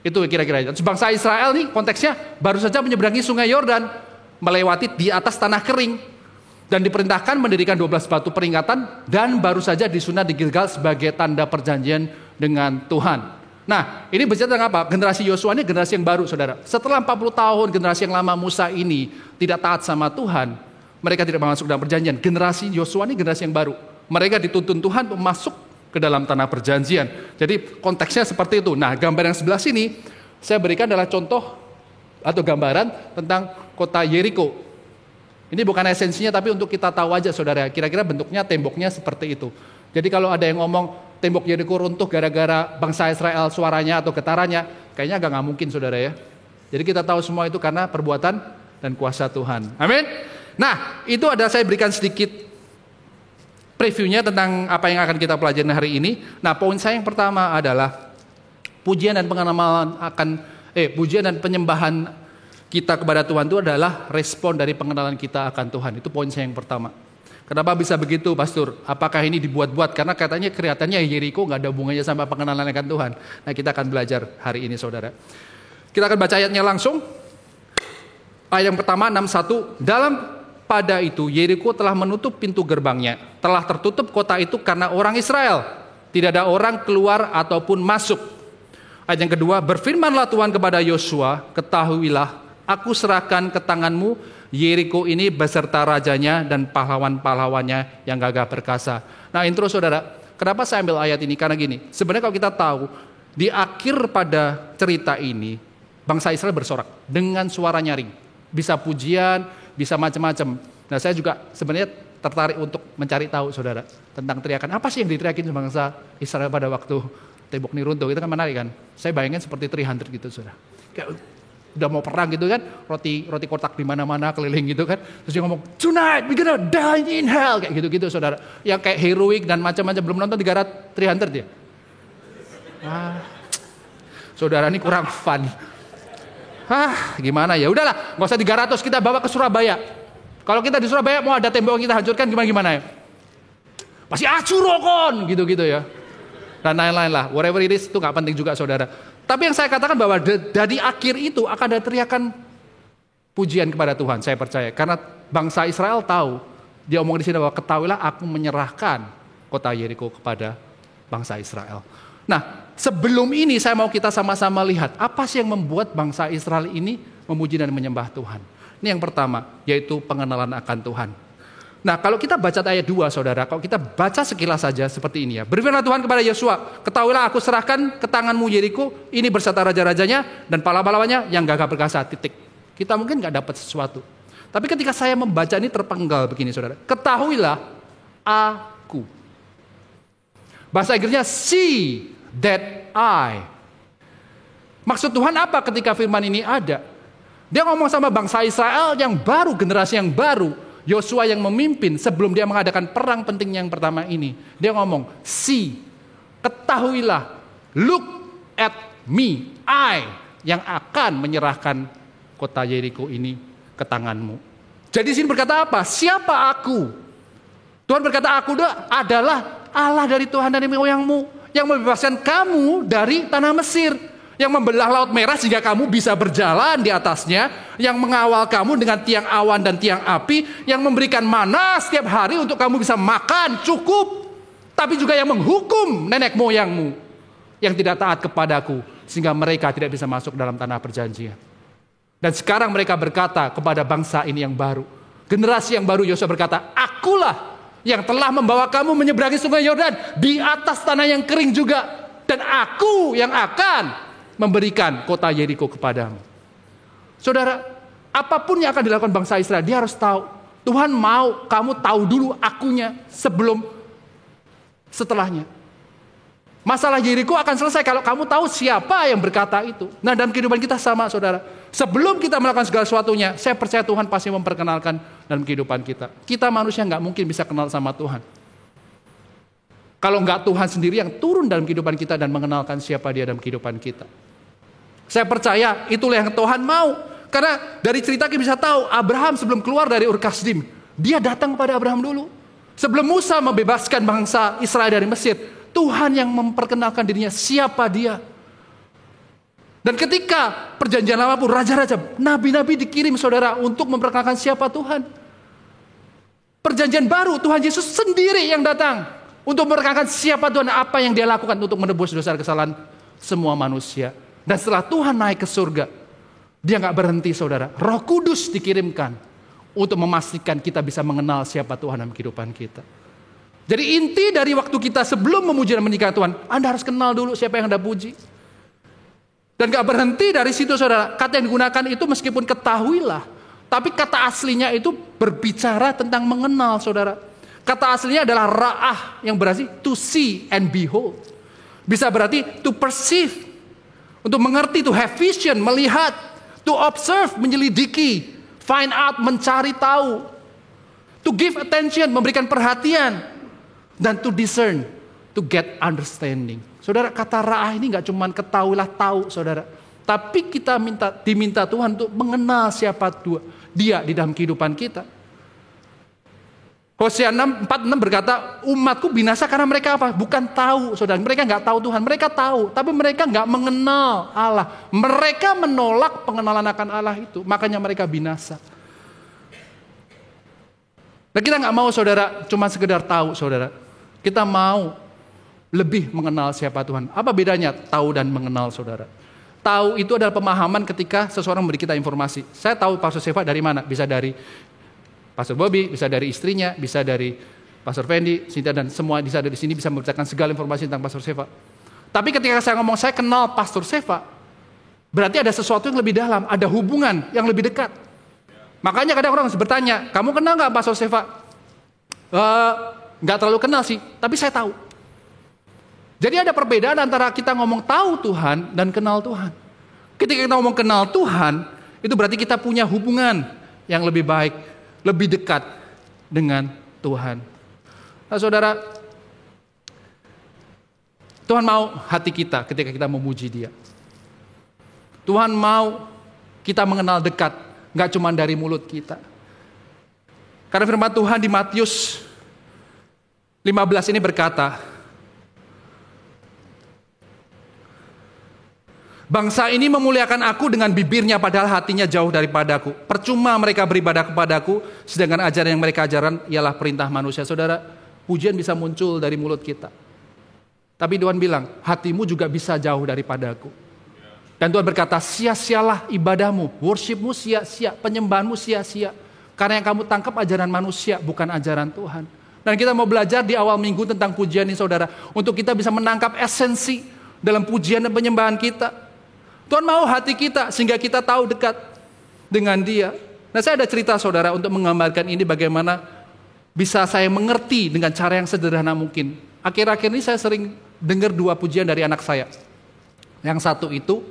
Itu kira-kira. Bangsa Israel nih konteksnya baru saja menyeberangi sungai Yordan, melewati di atas tanah kering, dan diperintahkan mendirikan 12 batu peringatan, dan baru saja disunat di Gilgal sebagai tanda perjanjian dengan Tuhan. Nah, ini bercerita tentang apa? Generasi Yosua ini generasi yang baru, saudara. Setelah 40 tahun generasi yang lama Musa ini tidak taat sama Tuhan, mereka tidak masuk dalam perjanjian. Generasi Yosua ini generasi yang baru. Mereka dituntun Tuhan untuk masuk ke dalam tanah perjanjian. Jadi konteksnya seperti itu. Nah, gambar yang sebelah sini saya berikan adalah contoh atau gambaran tentang kota Yeriko. Ini bukan esensinya, tapi untuk kita tahu aja, saudara. Kira-kira bentuknya, temboknya seperti itu. Jadi kalau ada yang ngomong tembok Yeriko runtuh gara-gara bangsa Israel suaranya atau getarannya, kayaknya agak nggak mungkin, saudara ya. Jadi kita tahu semua itu karena perbuatan dan kuasa Tuhan. Amin. Nah, itu ada saya berikan sedikit previewnya tentang apa yang akan kita pelajari hari ini. Nah, poin saya yang pertama adalah pujian dan pengenalan akan Pujian dan penyembahan kita kepada Tuhan itu adalah respon dari pengenalan kita akan Tuhan. Itu poin saya yang pertama. Kenapa bisa begitu, Pastor? Apakah ini dibuat-buat? Karena katanya kelihatannya Yeriko nggak ada hubungannya sama pengenalan akan Tuhan. Nah, kita akan belajar hari ini, saudara. Kita akan baca ayatnya langsung. Ayat yang pertama, 61. Pada itu, Yeriko telah menutup pintu gerbangnya. Telah tertutup kota itu karena orang Israel. Tidak ada orang keluar ataupun masuk. Ayat yang kedua, berfirmanlah Tuhan kepada Yosua, ketahuilah, aku serahkan ke tanganmu Yeriko ini beserta rajanya dan pahlawan-pahlawannya yang gagah perkasa. Nah, intro saudara, kenapa saya ambil ayat ini? Karena gini, sebenarnya kalau kita tahu, di akhir pada cerita ini, bangsa Israel bersorak dengan suara nyaring. Bisa pujian, bisa macam-macam. Nah, saya juga sebenarnya tertarik untuk mencari tahu saudara, tentang teriakan. Apa sih yang diteriakin bangsa Israel pada waktu tembok ini runtuh? Itu kan menarik kan? Saya bayangin seperti 300 gitu saudara. Kayak udah mau perang gitu kan, roti kotak di mana-mana keliling gitu kan, terus dia ngomong, tonight we gonna die in hell, kayak gitu-gitu saudara, yang kayak heroik dan macam-macam. Belum nonton 300 ya? Saudara ini kurang fun. Gimana ya? Udahlah, nggak usah 300, kita bawa ke Surabaya. Kalau kita di Surabaya mau ada tembok yang kita hancurkan gimana ya? Pasti acurokon, gitu-gitu ya. Dan lain-lain lah, whatever it is, itu nggak penting juga saudara. Tapi yang saya katakan bahwa dari akhir itu akan ada teriakan pujian kepada Tuhan, saya percaya. Karena bangsa Israel tahu, dia omong di sini bahwa ketahuilah aku menyerahkan kota Yeriko kepada bangsa Israel. Nah, sebelum ini saya mau kita sama-sama lihat apa sih yang membuat bangsa Israel ini memuji dan menyembah Tuhan. Ini yang pertama, yaitu pengenalan akan Tuhan. Nah, kalau kita baca ayat 2 saudara, kalau kita baca sekilas saja seperti ini ya. Berfirmanlah Tuhan kepada Yosua, ketahuilah aku serahkan ke tanganmu Yeriko, ini beserta raja-rajanya dan pahlawan-pahlawannya yang gagah perkasa, titik. Kita mungkin gak dapat sesuatu. Tapi ketika saya membaca ini terpenggal begini saudara. Ketahuilah aku. Bahasa Inggrisnya see that I. Maksud Tuhan apa ketika firman ini ada? Dia ngomong sama bangsa Israel yang baru, generasi yang baru. Yosua yang memimpin sebelum dia mengadakan perang penting yang pertama ini. Dia ngomong, see, ketahuilah, look at me, I, yang akan menyerahkan kota Yeriko ini ke tanganmu. Jadi sini berkata apa? Siapa aku? Tuhan berkata, aku adalah Allah dari Tuhan dari moyangmu, yang membebaskan kamu dari tanah Mesir, yang membelah Laut Merah sehingga kamu bisa berjalan di atasnya, yang mengawal kamu dengan tiang awan dan tiang api, yang memberikan mana setiap hari untuk kamu bisa makan cukup, tapi juga yang menghukum nenek moyangmu yang tidak taat kepadaku sehingga mereka tidak bisa masuk dalam tanah perjanjian. Dan sekarang mereka berkata kepada bangsa ini yang baru, generasi yang baru, Yosua berkata, akulah yang telah membawa kamu menyeberangi sungai Yordan di atas tanah yang kering juga, dan aku yang akan memberikan kota Yeriko kepadamu. Saudara, apapun yang akan dilakukan bangsa Israel, dia harus tahu. Tuhan mau kamu tahu dulu akunya sebelum setelahnya. Masalah Yeriko akan selesai kalau kamu tahu siapa yang berkata itu. Nah, dalam kehidupan kita sama saudara. Sebelum kita melakukan segala sesuatunya, saya percaya Tuhan pasti memperkenalkan dalam kehidupan kita. Kita manusia nggak mungkin bisa kenal sama Tuhan. Kalau nggak Tuhan sendiri yang turun dalam kehidupan kita dan mengenalkan siapa dia dalam kehidupan kita. Saya percaya itulah yang Tuhan mau. Karena dari cerita kita bisa tahu Abraham sebelum keluar dari Ur Kasdim, dia datang kepada Abraham dulu. Sebelum Musa membebaskan bangsa Israel dari Mesir, Tuhan yang memperkenalkan dirinya siapa dia. Dan ketika perjanjian lama pun raja-raja, nabi-nabi dikirim saudara untuk memperkenalkan siapa Tuhan. Perjanjian baru Tuhan Yesus sendiri yang datang untuk memperkenalkan siapa Tuhan, apa yang dia lakukan untuk menebus dosa kesalahan semua manusia. Dan setelah Tuhan naik ke surga, dia gak berhenti saudara. Roh Kudus dikirimkan untuk memastikan kita bisa mengenal siapa Tuhan dalam kehidupan kita. Jadi inti dari waktu kita sebelum memuji dan meninggikan Tuhan, Anda harus kenal dulu siapa yang Anda puji. Dan gak berhenti dari situ saudara. Kata yang digunakan itu meskipun ketahuilah, tapi kata aslinya itu berbicara tentang mengenal saudara. Kata aslinya adalah ra'ah yang berarti to see and behold. Bisa berarti to perceive, untuk mengerti, to have vision, melihat, to observe, menyelidiki, find out, mencari tahu, to give attention, memberikan perhatian, dan to discern, to get understanding. Saudara, kata ra'ah ini gak cuma ketahuilah tahu saudara, Tapi kita diminta Tuhan untuk mengenal siapa Dia di dalam kehidupan kita. Hosea 4:6 berkata, umatku binasa karena mereka apa? Bukan tahu, saudara. Mereka nggak tahu Tuhan. Mereka tahu, tapi mereka nggak mengenal Allah. Mereka menolak pengenalan akan Allah itu. Makanya mereka binasa. Dan kita nggak mau, saudara, cuma sekedar tahu, saudara. Kita mau lebih mengenal siapa Tuhan. Apa bedanya tahu dan mengenal, saudara? Tahu itu adalah pemahaman ketika seseorang memberi kita informasi. Saya tahu Pastor Seva dari mana? Bisa dari Pastor Bobby, bisa dari istrinya, bisa dari Pastor Fendi, Sinta, dan semua bisa dari sini bisa memberitakan segala informasi tentang Pastor Seva. Tapi ketika saya ngomong saya kenal Pastor Seva, berarti ada sesuatu yang lebih dalam, ada hubungan yang lebih dekat. Makanya kadang orang bertanya, kamu kenal nggak Pastor Seva? Nggak terlalu kenal sih, tapi saya tahu. Jadi ada perbedaan antara kita ngomong tahu Tuhan dan kenal Tuhan. Ketika kita ngomong kenal Tuhan, itu berarti kita punya hubungan yang lebih baik, lebih dekat dengan Tuhan. Nah, saudara, Tuhan mau hati kita ketika kita memuji Dia. Tuhan mau kita mengenal dekat, gak cuma dari mulut kita. Karena firman Tuhan di Matius 15 ini berkata, bangsa ini memuliakan aku dengan bibirnya padahal hatinya jauh daripadaku. Percuma mereka beribadah kepadaku, sedangkan ajaran yang mereka ajaran ialah perintah manusia. Saudara, pujian bisa muncul dari mulut kita. Tapi Tuhan bilang, hatimu juga bisa jauh daripadaku. Dan Tuhan berkata, sia-sialah ibadahmu, worshipmu sia-sia, penyembahanmu sia-sia. Karena yang kamu tangkap ajaran manusia, bukan ajaran Tuhan. Dan kita mau belajar di awal minggu tentang pujian ini, saudara. Untuk kita bisa menangkap esensi dalam pujian dan penyembahan kita. Tuhan mau hati kita sehingga kita tahu dekat dengan Dia. Nah, saya ada cerita, saudara, untuk menggambarkan ini bagaimana bisa saya mengerti dengan cara yang sederhana mungkin. Akhir-akhir ini saya sering dengar dua pujian dari anak saya. Yang satu itu,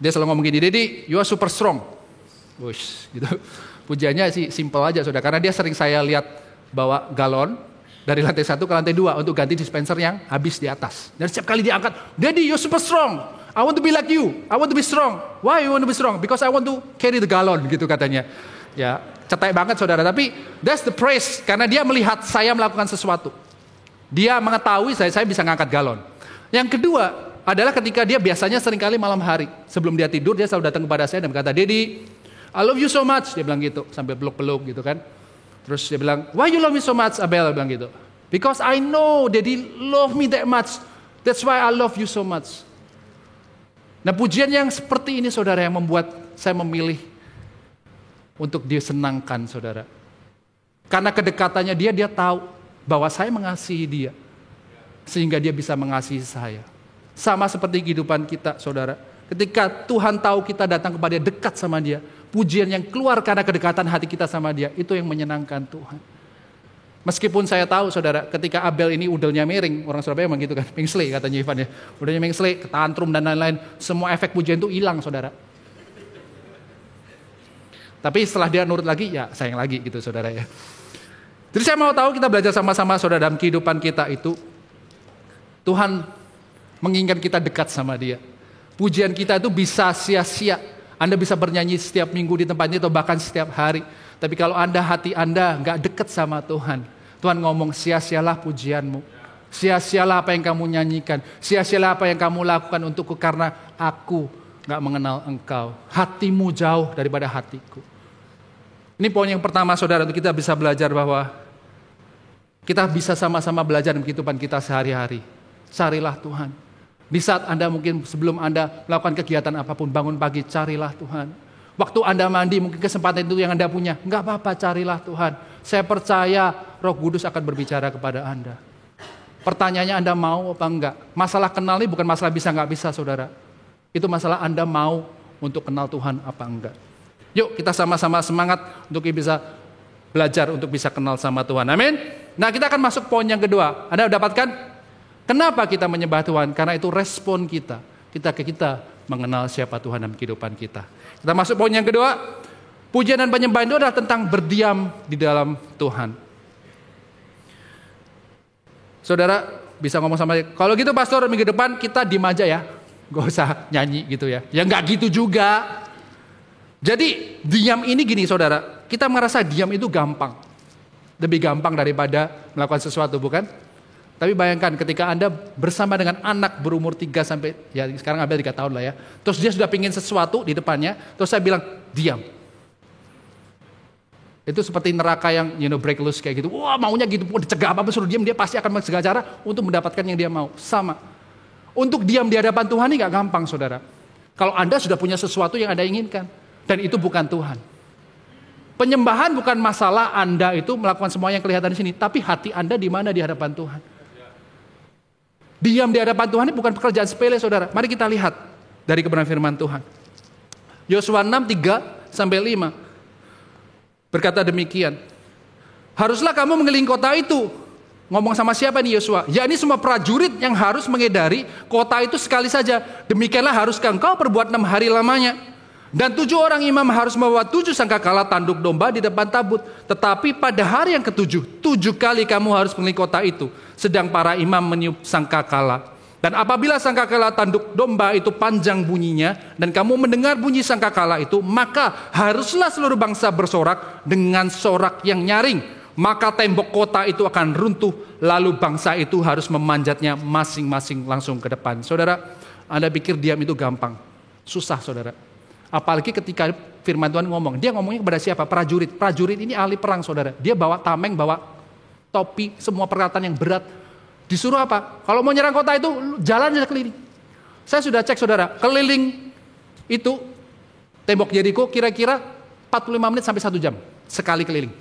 dia selalu ngomong gini, Dedi, you are super strong. Wush, gitu. Pujiannya sih simple aja, saudara. Karena dia sering saya lihat bawa galon dari lantai 1 ke lantai 2 untuk ganti dispenser yang habis di atas. Dan setiap kali dia angkat, Dedi, you are super strong. I want to be like you. I want to be strong. Why you want to be strong? Because I want to carry the gallon, gitu katanya. Ya, cetek banget, saudara. Tapi that's the praise, karena dia melihat saya melakukan sesuatu. Dia mengetahui saya bisa ngangkat galon. Yang kedua adalah ketika dia biasanya seringkali malam hari. Sebelum dia tidur, dia selalu datang kepada saya dan berkata, Dedi, I love you so much. Dia bilang gitu, sambil peluk-peluk gitu kan. Terus dia bilang, why you love me so much, Abel? Dia bilang gitu. Because I know Daddy love me that much. That's why I love you so much. Nah, pujian yang seperti ini, saudara, yang membuat saya memilih untuk disenangkan, saudara. Karena kedekatannya dia tahu bahwa saya mengasihi dia. Sehingga dia bisa mengasihi saya. Sama seperti kehidupan kita, saudara. Ketika Tuhan tahu kita datang kepada dia, dekat sama dia, pujian yang keluar karena kedekatan hati kita sama dia, itu yang menyenangkan Tuhan. Meskipun saya tahu, saudara, ketika Abel ini udelnya miring, orang Surabaya emang gitu kan, mengsle katanya Ivan ya, udelnya mengsle, tantrum dan lain-lain, semua efek pujian itu hilang, saudara. Tapi setelah dia nurut lagi, ya sayang lagi gitu, saudara ya. Jadi saya mau tahu kita belajar sama-sama, saudara, dalam kehidupan kita itu, Tuhan menginginkan kita dekat sama Dia. Pujian kita itu bisa sia-sia. Anda bisa bernyanyi setiap minggu di tempat ini atau bahkan setiap hari. Tapi kalau hati Anda nggak dekat sama Tuhan, Tuhan ngomong sia-sialah pujianmu. Sia-sialah apa yang kamu nyanyikan. Sia-sialah apa yang kamu lakukan untukku karena aku nggak mengenal engkau. Hatimu jauh daripada hatiku. Ini poin yang pertama, saudara, untuk kita bisa belajar bahwa kita bisa sama-sama belajar dalam kehidupan kita sehari-hari. Carilah Tuhan. Di saat Anda mungkin sebelum Anda melakukan kegiatan apapun, bangun pagi, carilah Tuhan. Waktu Anda mandi, mungkin kesempatan itu yang Anda punya. Enggak apa-apa, carilah Tuhan. Saya percaya Roh Kudus akan berbicara kepada Anda. Pertanyaannya, Anda mau apa enggak? Masalah kenal ini bukan masalah bisa enggak bisa, saudara. Itu masalah Anda mau untuk kenal Tuhan apa enggak. Yuk kita sama-sama semangat untuk bisa belajar untuk bisa kenal sama Tuhan. Amin. Nah, kita akan masuk poin yang kedua. Anda dapatkan? Kenapa kita menyembah Tuhan? Karena itu respon kita. Kita mengenal siapa Tuhan dalam kehidupan kita. Kita masuk poin yang kedua. Pujian dan penyembahan itu adalah tentang berdiam di dalam Tuhan. Saudara bisa ngomong sama dia, kalau gitu pastor minggu depan kita diem aja ya. gak usah nyanyi gitu ya. Ya nggak gitu juga. Jadi diam ini gini saudara, kita merasa diam itu gampang. Lebih gampang daripada melakukan sesuatu, bukan? Tapi bayangkan ketika Anda bersama dengan anak berumur 3 sampai, ya sekarang Abel 3 tahun lah ya. Terus dia sudah pingin sesuatu di depannya, terus saya bilang, diam. Itu seperti neraka yang break loose kayak gitu. Wah maunya gitu, dicegah apa-apa suruh diam, dia pasti akan segala cara untuk mendapatkan yang dia mau. Sama. Untuk diam di hadapan Tuhan ini gak gampang saudara. Kalau Anda sudah punya sesuatu yang Anda inginkan, dan itu bukan Tuhan. Penyembahan bukan masalah Anda itu melakukan semua yang kelihatan di sini, tapi hati Anda di mana di hadapan Tuhan. Diam di hadapan Tuhan ini bukan pekerjaan sepele saudara. Mari kita lihat dari kebenaran firman Tuhan. Yosua 6, 3 sampai 5 berkata demikian. Haruslah kamu mengelilingi kota itu. Ngomong sama siapa nih Yosua? Ya ini semua prajurit yang harus mengedari kota itu sekali saja. Demikianlah haruskah engkau perbuat 6 hari lamanya. Dan 7 orang imam harus membawa 7 sangkakala tanduk domba di depan tabut. Tetapi pada hari yang ke-7, 7 kali kamu harus mengelilingi kota itu. Sedang para imam meniup sangkakala. Dan apabila sangkakala tanduk domba itu panjang bunyinya, dan kamu mendengar bunyi sangkakala itu, maka haruslah seluruh bangsa bersorak dengan sorak yang nyaring. Maka tembok kota itu akan runtuh, lalu bangsa itu harus memanjatnya masing-masing langsung ke depan. Saudara, Anda pikir diam itu gampang? Susah saudara. Apalagi ketika firman Tuhan ngomong, dia ngomongnya kepada siapa? Prajurit. Prajurit ini ahli perang saudara. Dia bawa tameng, bawa topi, semua peralatan yang berat. Disuruh apa? Kalau mau nyerang kota itu, jalan aja keliling. Saya sudah cek saudara, keliling itu, tembok Yeriko kira-kira 45 menit sampai 1 jam. Sekali keliling.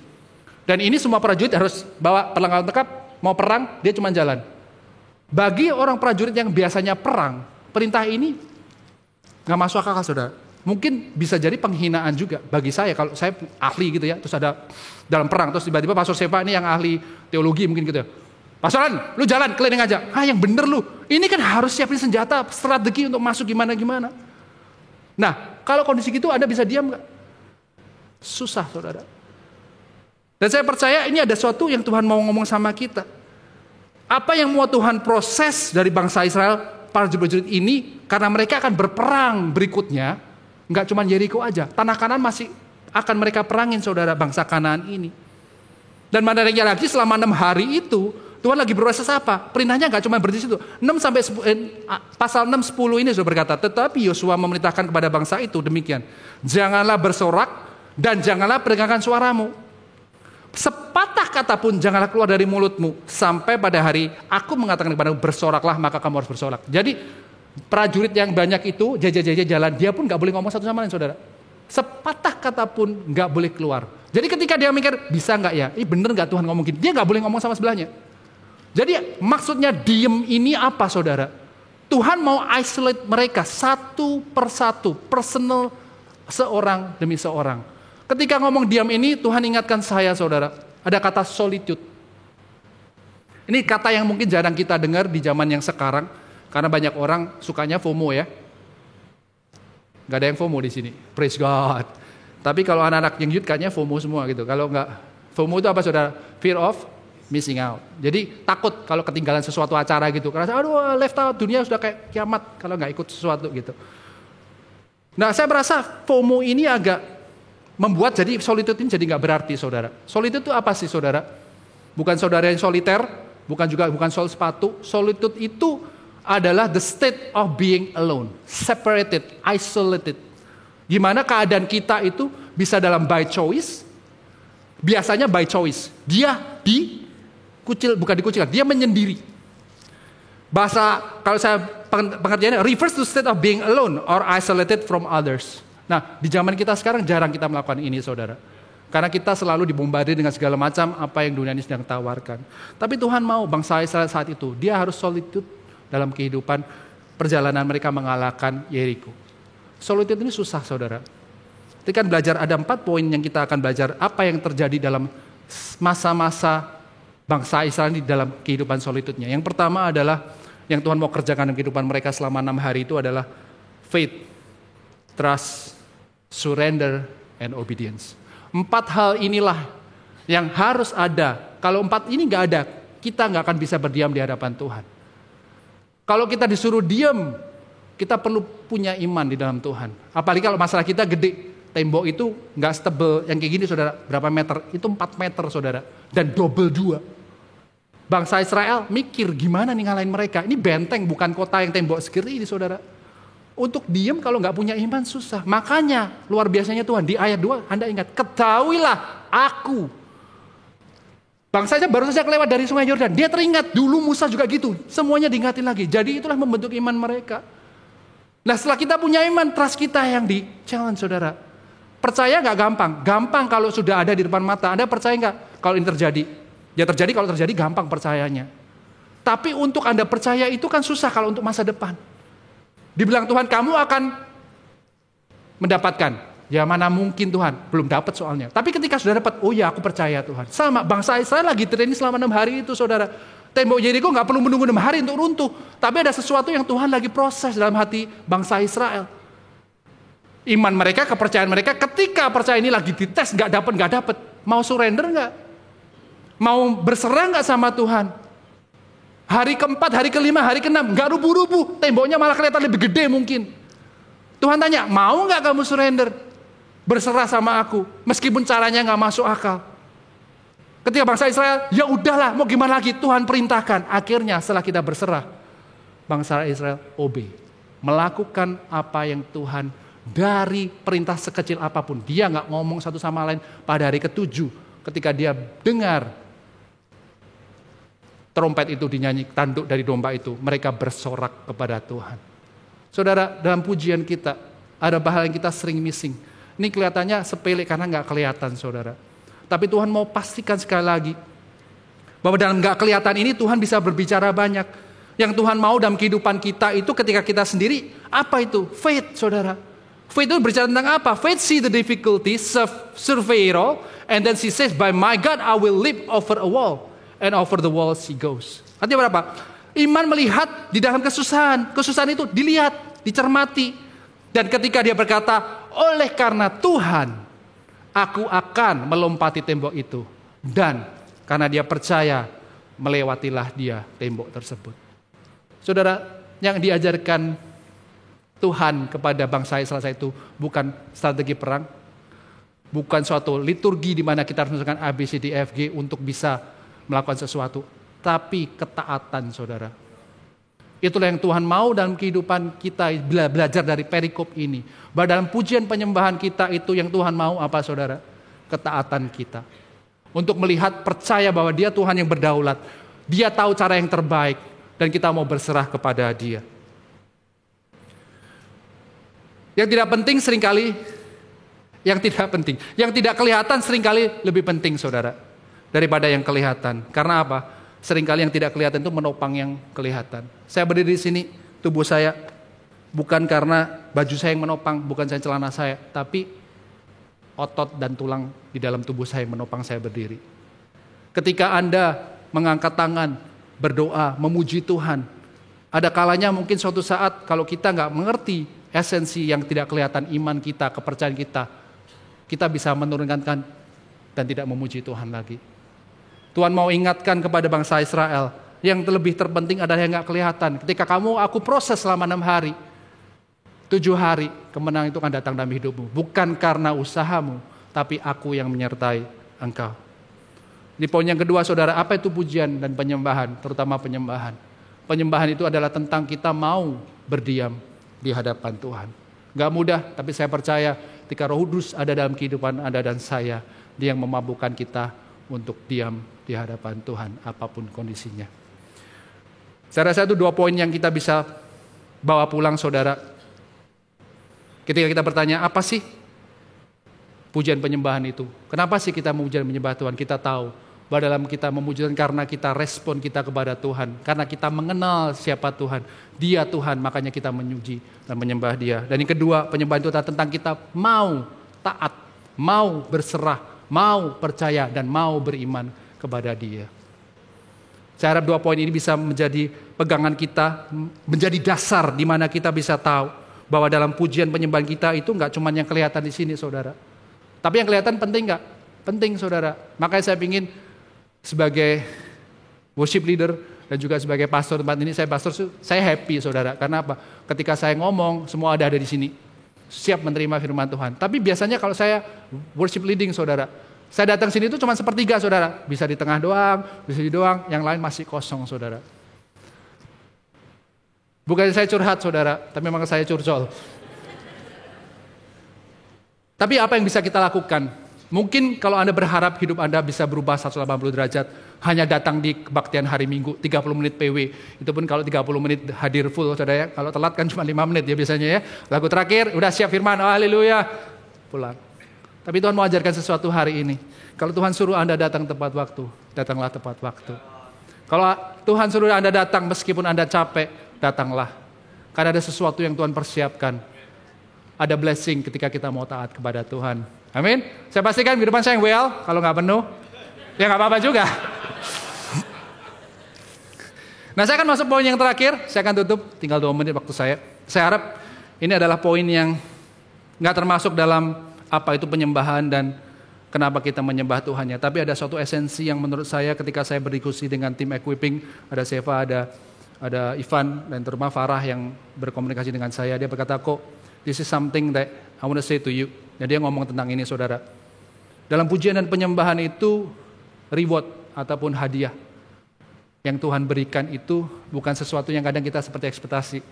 Dan ini semua prajurit harus bawa perlengkapan lengkap, mau perang, dia cuma jalan. Bagi orang prajurit yang biasanya perang, perintah ini gak masuk akal saudara. Mungkin bisa jadi penghinaan juga bagi saya, kalau saya ahli gitu ya, terus ada dalam perang, terus tiba-tiba Pastor Seva ini yang ahli teologi mungkin gitu ya. Pastoran, lu jalan keliling aja. Yang bener lu. Ini kan harus siapin senjata, strategi untuk masuk gimana-gimana. Nah, kalau kondisi gitu Anda bisa diam gak? Susah saudara. Dan saya percaya ini ada sesuatu yang Tuhan mau ngomong sama kita. Apa yang mau Tuhan proses dari bangsa Israel, para prajurit ini, karena mereka akan berperang berikutnya. Enggak cuma Yeriko aja, tanah Kanaan masih akan mereka perangin saudara, bangsa Kanaan ini. Dan menariknya lagi selama 6 hari itu, Tuhan lagi berproses apa? Perintahnya enggak cuma berhenti situ. 6 sampai 10, pasal 6, 10 ini sudah berkata, tetapi Yosua memerintahkan kepada bangsa itu demikian. Janganlah bersorak dan janganlah perdengarkan suaramu. Sepatah kata pun janganlah keluar dari mulutmu. Sampai pada hari aku mengatakan kepadamu bersoraklah, maka kamu harus bersorak. Jadi prajurit yang banyak itu jajan jalan, dia pun gak boleh ngomong satu sama lain saudara. Sepatah kata pun gak boleh keluar. Jadi ketika dia mikir, bisa gak ya? Ini bener gak Tuhan ngomong gitu? Dia gak boleh ngomong sama sebelahnya. Jadi maksudnya diem ini apa saudara? Tuhan mau isolate mereka satu persatu, personal, seorang demi seorang. Ketika ngomong diam ini, Tuhan ingatkan saya saudara, ada kata solitude. Ini kata yang mungkin jarang kita dengar di zaman yang sekarang. Karena banyak orang sukanya FOMO ya. Gak ada yang FOMO di sini. Praise God. Tapi kalau anak-anak yang youth kayaknya FOMO semua gitu. Kalau enggak, FOMO itu apa saudara? Fear of missing out. Jadi takut kalau ketinggalan sesuatu acara gitu. Karena aduh left out, dunia sudah kayak kiamat kalau nggak ikut sesuatu gitu. Nah saya merasa FOMO ini agak membuat jadi solitude ini jadi nggak berarti saudara. Solitude itu apa sih saudara? Bukan saudara yang soliter, bukan soal sepatu. Solitude itu adalah the state of being alone, separated, isolated. Gimana keadaan kita itu bisa dalam by choice, biasanya by choice. Dia bukan dikucilkan, dia menyendiri. Bahasa kalau saya pengertiannya refers to state of being alone or isolated from others. Nah, di zaman kita sekarang jarang kita melakukan ini, saudara. Karena kita selalu dibombardir dengan segala macam apa yang dunia ini sedang tawarkan. Tapi Tuhan mau bangsa Israel saat itu, dia harus solitude dalam kehidupan perjalanan mereka mengalahkan Yeriko. Solitude ini susah saudara. Kita kan belajar ada 4 poin yang kita akan belajar apa yang terjadi dalam masa-masa bangsa Israel di dalam kehidupan solitude-nya. Yang pertama adalah yang Tuhan mau kerjakan dalam kehidupan mereka selama 6 hari itu adalah faith, trust, surrender, and obedience. 4 hal inilah yang harus ada. Kalau 4 ini nggak ada, kita nggak akan bisa berdiam di hadapan Tuhan. Kalau kita disuruh diam, kita perlu punya iman di dalam Tuhan. Apalagi kalau masalah kita gede. Tembok itu nggak setebal yang kayak gini saudara. Berapa meter? Itu 4 meter saudara. Dan double 2. Bangsa Israel mikir gimana nih ngalahin mereka. Ini benteng bukan kota yang tembok segini saudara. Untuk diem kalau nggak punya iman susah. Makanya luar biasanya Tuhan di ayat 2 Anda ingat. Ketahuilah aku. Bangsanya baru saja kelewat dari sungai Yordan. Dia teringat dulu Musa juga gitu. Semuanya diingatin lagi. Jadi itulah membentuk iman mereka. Nah setelah kita punya iman, trust kita yang di challenge saudara. Percaya nggak gampang? Gampang kalau sudah ada di depan mata. Anda percaya nggak kalau ini terjadi? Ya terjadi, kalau terjadi gampang percayanya. Tapi untuk Anda percaya itu kan susah kalau untuk masa depan. Dibilang Tuhan kamu akan mendapatkan. Ya mana mungkin Tuhan, belum dapat soalnya. Tapi ketika sudah dapat, oh ya aku percaya Tuhan. Sama bangsa Israel lagi training selama 6 hari itu saudara. Tembok Yeriko nggak perlu menunggu 6 hari untuk runtuh. Tapi ada sesuatu yang Tuhan lagi proses dalam hati bangsa Israel. Iman mereka, kepercayaan mereka, ketika percaya ini lagi dites, nggak dapat, mau surrender nggak? Mau berserah nggak sama Tuhan? Hari keempat, hari kelima, hari keenam, nggak rubuh-rubuh, temboknya malah kelihatan lebih gede mungkin. Tuhan tanya, mau nggak kamu surrender? Berserah sama aku, meskipun caranya nggak masuk akal. Ketika bangsa Israel, ya udahlah, mau gimana lagi? Tuhan perintahkan. Akhirnya setelah kita berserah, bangsa Israel obey, melakukan apa yang Tuhan dari perintah sekecil apapun. Dia nggak ngomong satu sama lain. Pada hari ke-7 ketika dia dengar trompet itu dinyanyi, tanduk dari domba itu, mereka bersorak kepada Tuhan. Saudara, dalam pujian kita ada hal yang kita sering missing. Ini kelihatannya sepele karena nggak kelihatan saudara. Tapi Tuhan mau pastikan sekali lagi bahwa dalam nggak kelihatan ini Tuhan bisa berbicara banyak. Yang Tuhan mau dalam kehidupan kita itu ketika kita sendiri, apa itu? Faith saudara. Faith itu berbicara tentang apa? Faith see the difficulty, survey it all, and then she says, by my God I will leap over a wall, and over the wall she goes. Artinya berapa? Iman melihat di dalam kesusahan. Kesusahan itu dilihat, dicermati. Dan ketika dia berkata, oleh karena Tuhan, aku akan melompati tembok itu. Dan karena dia percaya, melewatilah dia tembok tersebut. Saudara, yang diajarkan Tuhan kepada bangsa Israel itu bukan strategi perang, bukan suatu liturgi di mana kita harus menunjukkan A, B, C, D, E, F, G untuk bisa melakukan sesuatu, tapi ketaatan saudara. Itulah yang Tuhan mau dalam kehidupan kita, belajar dari perikop ini. Bahwa dalam pujian penyembahan kita itu yang Tuhan mau apa saudara? Ketaatan kita. Untuk melihat, percaya bahwa dia Tuhan yang berdaulat. Dia tahu cara yang terbaik dan kita mau berserah kepada dia. Yang tidak penting seringkali, yang tidak kelihatan seringkali lebih penting saudara, daripada yang kelihatan. Karena apa? Seringkali yang tidak kelihatan itu menopang yang kelihatan. Saya berdiri di sini, tubuh saya bukan karena baju saya yang menopang, bukan saya celana saya, tapi otot dan tulang di dalam tubuh saya menopang saya berdiri. Ketika Anda mengangkat tangan, berdoa, memuji Tuhan, ada kalanya mungkin suatu saat kalau kita nggak mengerti esensi yang tidak kelihatan iman kita, kepercayaan kita bisa menurunkan dan tidak memuji Tuhan lagi. Tuhan mau ingatkan kepada bangsa Israel, yang lebih terpenting adalah yang gak kelihatan. Ketika aku proses selama 6 hari, 7 hari, kemenangan itu akan datang dalam hidupmu. Bukan karena usahamu, tapi aku yang menyertai engkau. Di poin yang kedua saudara, apa itu pujian dan penyembahan, terutama penyembahan. Penyembahan itu adalah tentang kita mau berdiam di hadapan Tuhan. Gak mudah, tapi saya percaya ketika Roh Kudus ada dalam kehidupan Anda dan saya, Dia yang memabukkan kita untuk diam di hadapan Tuhan, apapun kondisinya. Saya rasa itu 2 poin yang kita bisa bawa pulang saudara. Ketika kita bertanya, apa sih pujian penyembahan itu? Kenapa sih kita memuji dan menyembah Tuhan? Kita tahu bahwa dalam kita memuji Tuhan karena kita respon kita kepada Tuhan. Karena kita mengenal siapa Tuhan. Dia Tuhan, makanya kita memuji dan menyembah Dia. Dan yang kedua, penyembahan itu adalah tentang kita mau taat, mau berserah, mau percaya, dan mau beriman kepada Dia. Saya harap 2 poin ini bisa menjadi pegangan kita, menjadi dasar di mana kita bisa tahu bahwa dalam pujian penyembahan kita itu enggak cuma yang kelihatan di sini saudara. Tapi yang kelihatan penting enggak? Penting saudara. Makanya saya ingin sebagai worship leader, dan juga sebagai pastor tempat ini, saya happy saudara. Karena apa? Ketika saya ngomong, semua ada di sini. Siap menerima firman Tuhan. Tapi biasanya kalau saya worship leading saudara, saya datang sini itu cuma sepertiga saudara. Bisa di tengah doang, bisa di doang, yang lain masih kosong saudara. Bukan saya curhat saudara, tapi memang saya curcol. Tapi apa yang bisa kita lakukan? Mungkin kalau Anda berharap hidup Anda bisa berubah 180 derajat, hanya datang di kebaktian hari Minggu, 30 menit PW. Itu pun kalau 30 menit hadir full, saudara ya. Kalau telat kan cuma 5 menit ya biasanya ya. Lagu terakhir, udah siap firman, oh haleluya. Pulang. Tapi Tuhan mau ajarkan sesuatu hari ini. Kalau Tuhan suruh Anda datang tepat waktu, datanglah tepat waktu. Kalau Tuhan suruh Anda datang meskipun Anda capek, datanglah. Karena ada sesuatu yang Tuhan persiapkan. Ada blessing ketika kita mau taat kepada Tuhan. Amin. Saya pastikan kehidupan saya yang well, kalau nggak penuh, ya nggak apa-apa juga. Nah, saya akan masuk poin yang terakhir. Saya akan tutup, tinggal 2 menit waktu saya. Saya harap ini adalah poin yang nggak termasuk dalam apa itu penyembahan dan kenapa kita menyembah Tuhannya. Tapi ada suatu esensi yang menurut saya ketika saya berdiskusi dengan tim equipping, ada Seva, ada Ivan, dan terutama Farah yang berkomunikasi dengan saya. Dia berkata, kok, this is something that I want to say to you. Jadi dia ngomong tentang ini saudara. Dalam pujian dan penyembahan itu reward ataupun hadiah yang Tuhan berikan itu bukan sesuatu yang kadang kita seperti ekspektasi.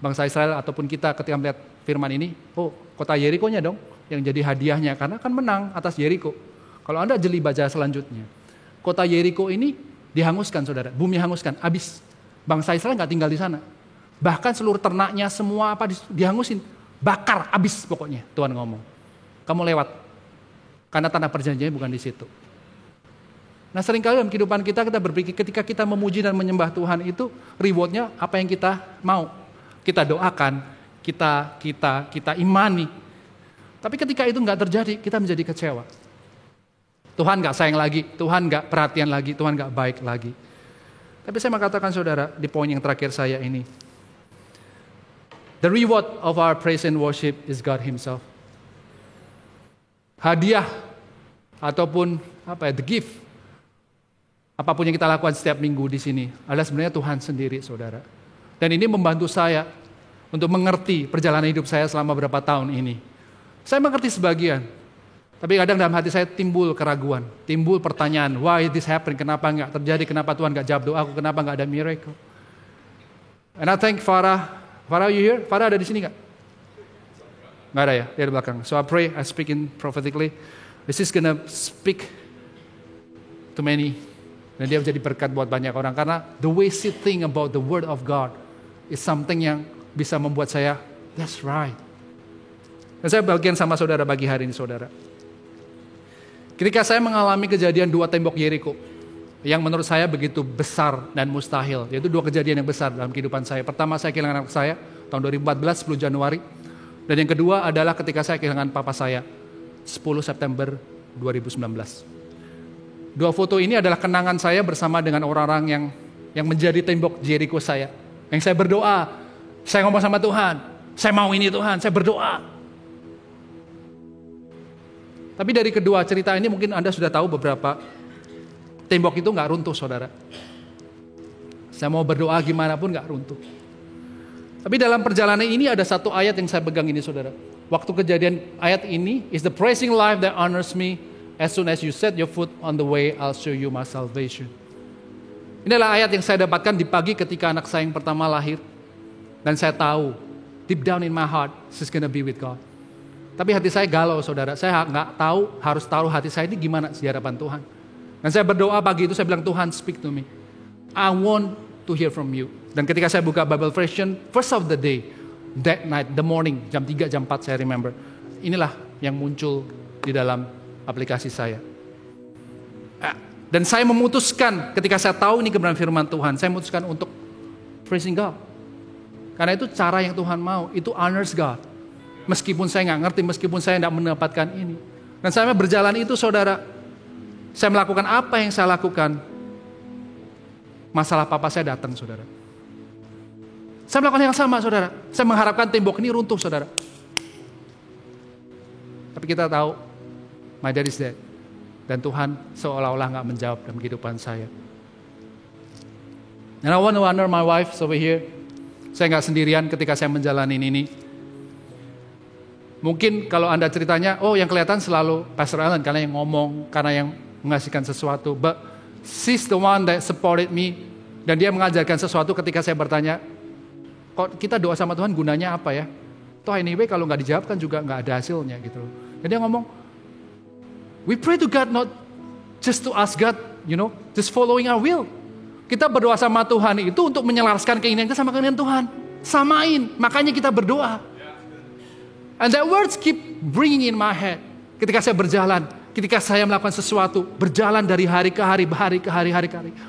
Bangsa Israel ataupun kita ketika melihat firman ini, oh kota Yeriko-nya dong yang jadi hadiahnya karena kan menang atas Yeriko. Kalau Anda jeli baca selanjutnya, kota Yeriko ini dihanguskan saudara, bumi hanguskan, habis. Bangsa Israel nggak tinggal di sana. Bahkan seluruh ternaknya semua apa dihangusin, bakar, habis pokoknya. Tuhan ngomong. Kamu lewat. Karena tanah perjanjiannya bukan di situ. Nah seringkali dalam kehidupan kita berpikir ketika kita memuji dan menyembah Tuhan itu rewardnya apa yang kita mau. Kita doakan, kita imani. Tapi ketika itu nggak terjadi, kita menjadi kecewa. Tuhan nggak sayang lagi, Tuhan nggak perhatian lagi, Tuhan nggak baik lagi. Tapi saya mau katakan saudara, di poin yang terakhir saya ini. The reward of our praise and worship is God Himself. Hadiah ataupun the gift, apapun yang kita lakukan setiap minggu di sini adalah sebenarnya Tuhan sendiri, saudara. Dan ini membantu saya untuk mengerti perjalanan hidup saya selama berapa tahun ini. Saya mengerti sebagian, tapi kadang dalam hati saya timbul keraguan, timbul pertanyaan, why this happen? Kenapa nggak terjadi? Kenapa Tuhan nggak jawab doaku? Kenapa nggak ada miracle? And I thank Farah. Farah, you here? Farah ada di sini nggak? Nggak ada ya, dia di belakang. So I pray, I speak in prophetically. This is gonna speak to many. Dan dia menjadi berkat buat banyak orang. Karena the way she think about the word of God is something yang bisa membuat saya, that's right. Dan saya bagian sama saudara bagi hari ini saudara. Ketika saya mengalami kejadian 2 tembok Yeriko, yang menurut saya begitu besar dan mustahil. Yaitu 2 kejadian yang besar dalam kehidupan saya. Pertama saya kehilangan anak saya, tahun 2014, 10 Januari. Dan yang kedua adalah ketika saya kehilangan papa saya, 10 September 2019. 2 foto ini adalah kenangan saya bersama dengan orang-orang yang menjadi tembok Jericho saya. Yang saya berdoa, saya ngomong sama Tuhan, saya mau ini Tuhan, saya berdoa. Tapi dari kedua cerita ini mungkin Anda sudah tahu beberapa, tembok itu gak runtuh saudara. Saya mau berdoa gimana pun gak runtuh. Tapi dalam perjalanan ini ada satu ayat yang saya pegang ini saudara. Waktu kejadian ayat ini, is the praising life that honors me, as soon as you set your foot on the way, I'll show you my salvation. Ini adalah ayat yang saya dapatkan di pagi ketika anak saya yang pertama lahir. Dan saya tahu, deep down in my heart, she's gonna be with God. Tapi hati saya galau saudara, saya gak tahu harus taruh hati saya ini gimana di hadapan Tuhan. Dan saya berdoa pagi itu, saya bilang, Tuhan speak to me. I want to hear from you. Dan ketika saya buka Bible version, first of the day, that night, the morning, jam 3, jam 4 saya remember. Inilah yang muncul di dalam aplikasi saya. Dan saya memutuskan, ketika saya tahu ini kebenaran firman Tuhan, saya memutuskan untuk praising God. Karena itu cara yang Tuhan mau, itu honors God. Meskipun saya nggak ngerti, meskipun saya tidak mendapatkan ini. Dan saya berjalan itu saudara, saya melakukan apa yang saya lakukan, masalah papa saya datang saudara. Saya melakukan yang sama saudara, saya mengharapkan tembok ini runtuh saudara. Tapi kita tahu, my dad is dead. Dan Tuhan seolah-olah gak menjawab dalam kehidupan saya. And I want to honor my wife over here. Saya nggak sendirian ketika saya menjalani ini. Mungkin kalau Anda ceritanya, oh yang kelihatan selalu Pastor Alan karena yang ngomong, karena yang mengasihkan sesuatu. But she's the one that supported me. Dan dia mengajarkan sesuatu ketika saya bertanya, kok kita doa sama Tuhan gunanya apa ya? Toh anyway kalau nggak dijawab kan juga nggak ada hasilnya gitu. Dan dia ngomong, we pray to God not just to ask God, just following our will. Kita berdoa sama Tuhan itu untuk menyelaraskan keinginan kita sama keinginan Tuhan. Samain, makanya kita berdoa. And that words keep bringing in my head. Ketika saya berjalan, ketika saya melakukan sesuatu, berjalan dari hari ke hari,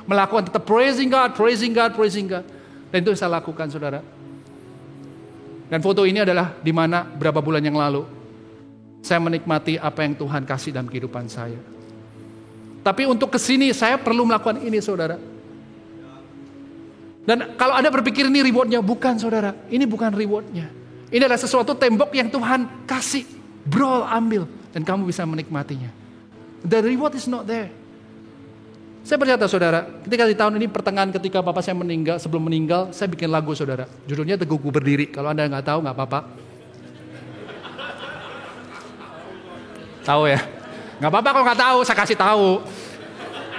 melakukan tetap praising God. Dan itu saya lakukan, saudara. Dan foto ini adalah di mana berapa bulan yang lalu saya menikmati apa yang Tuhan kasih dalam kehidupan saya. Tapi untuk kesini saya perlu melakukan ini, saudara. Dan kalau Anda berpikir ini rewardnya, bukan, saudara. Ini bukan rewardnya. Ini adalah sesuatu tembok yang Tuhan kasih. Bro, ambil. Dan kamu bisa menikmatinya. The reward is not there. Saya berkata, saudara, ketika di tahun ini pertengahan ketika Bapak saya meninggal, sebelum meninggal, saya bikin lagu, saudara. Judulnya Teguhku Berdiri. Kalau Anda nggak tahu, nggak apa-apa. Tahu ya? Nggak apa-apa kalau nggak tahu, saya kasih tahu.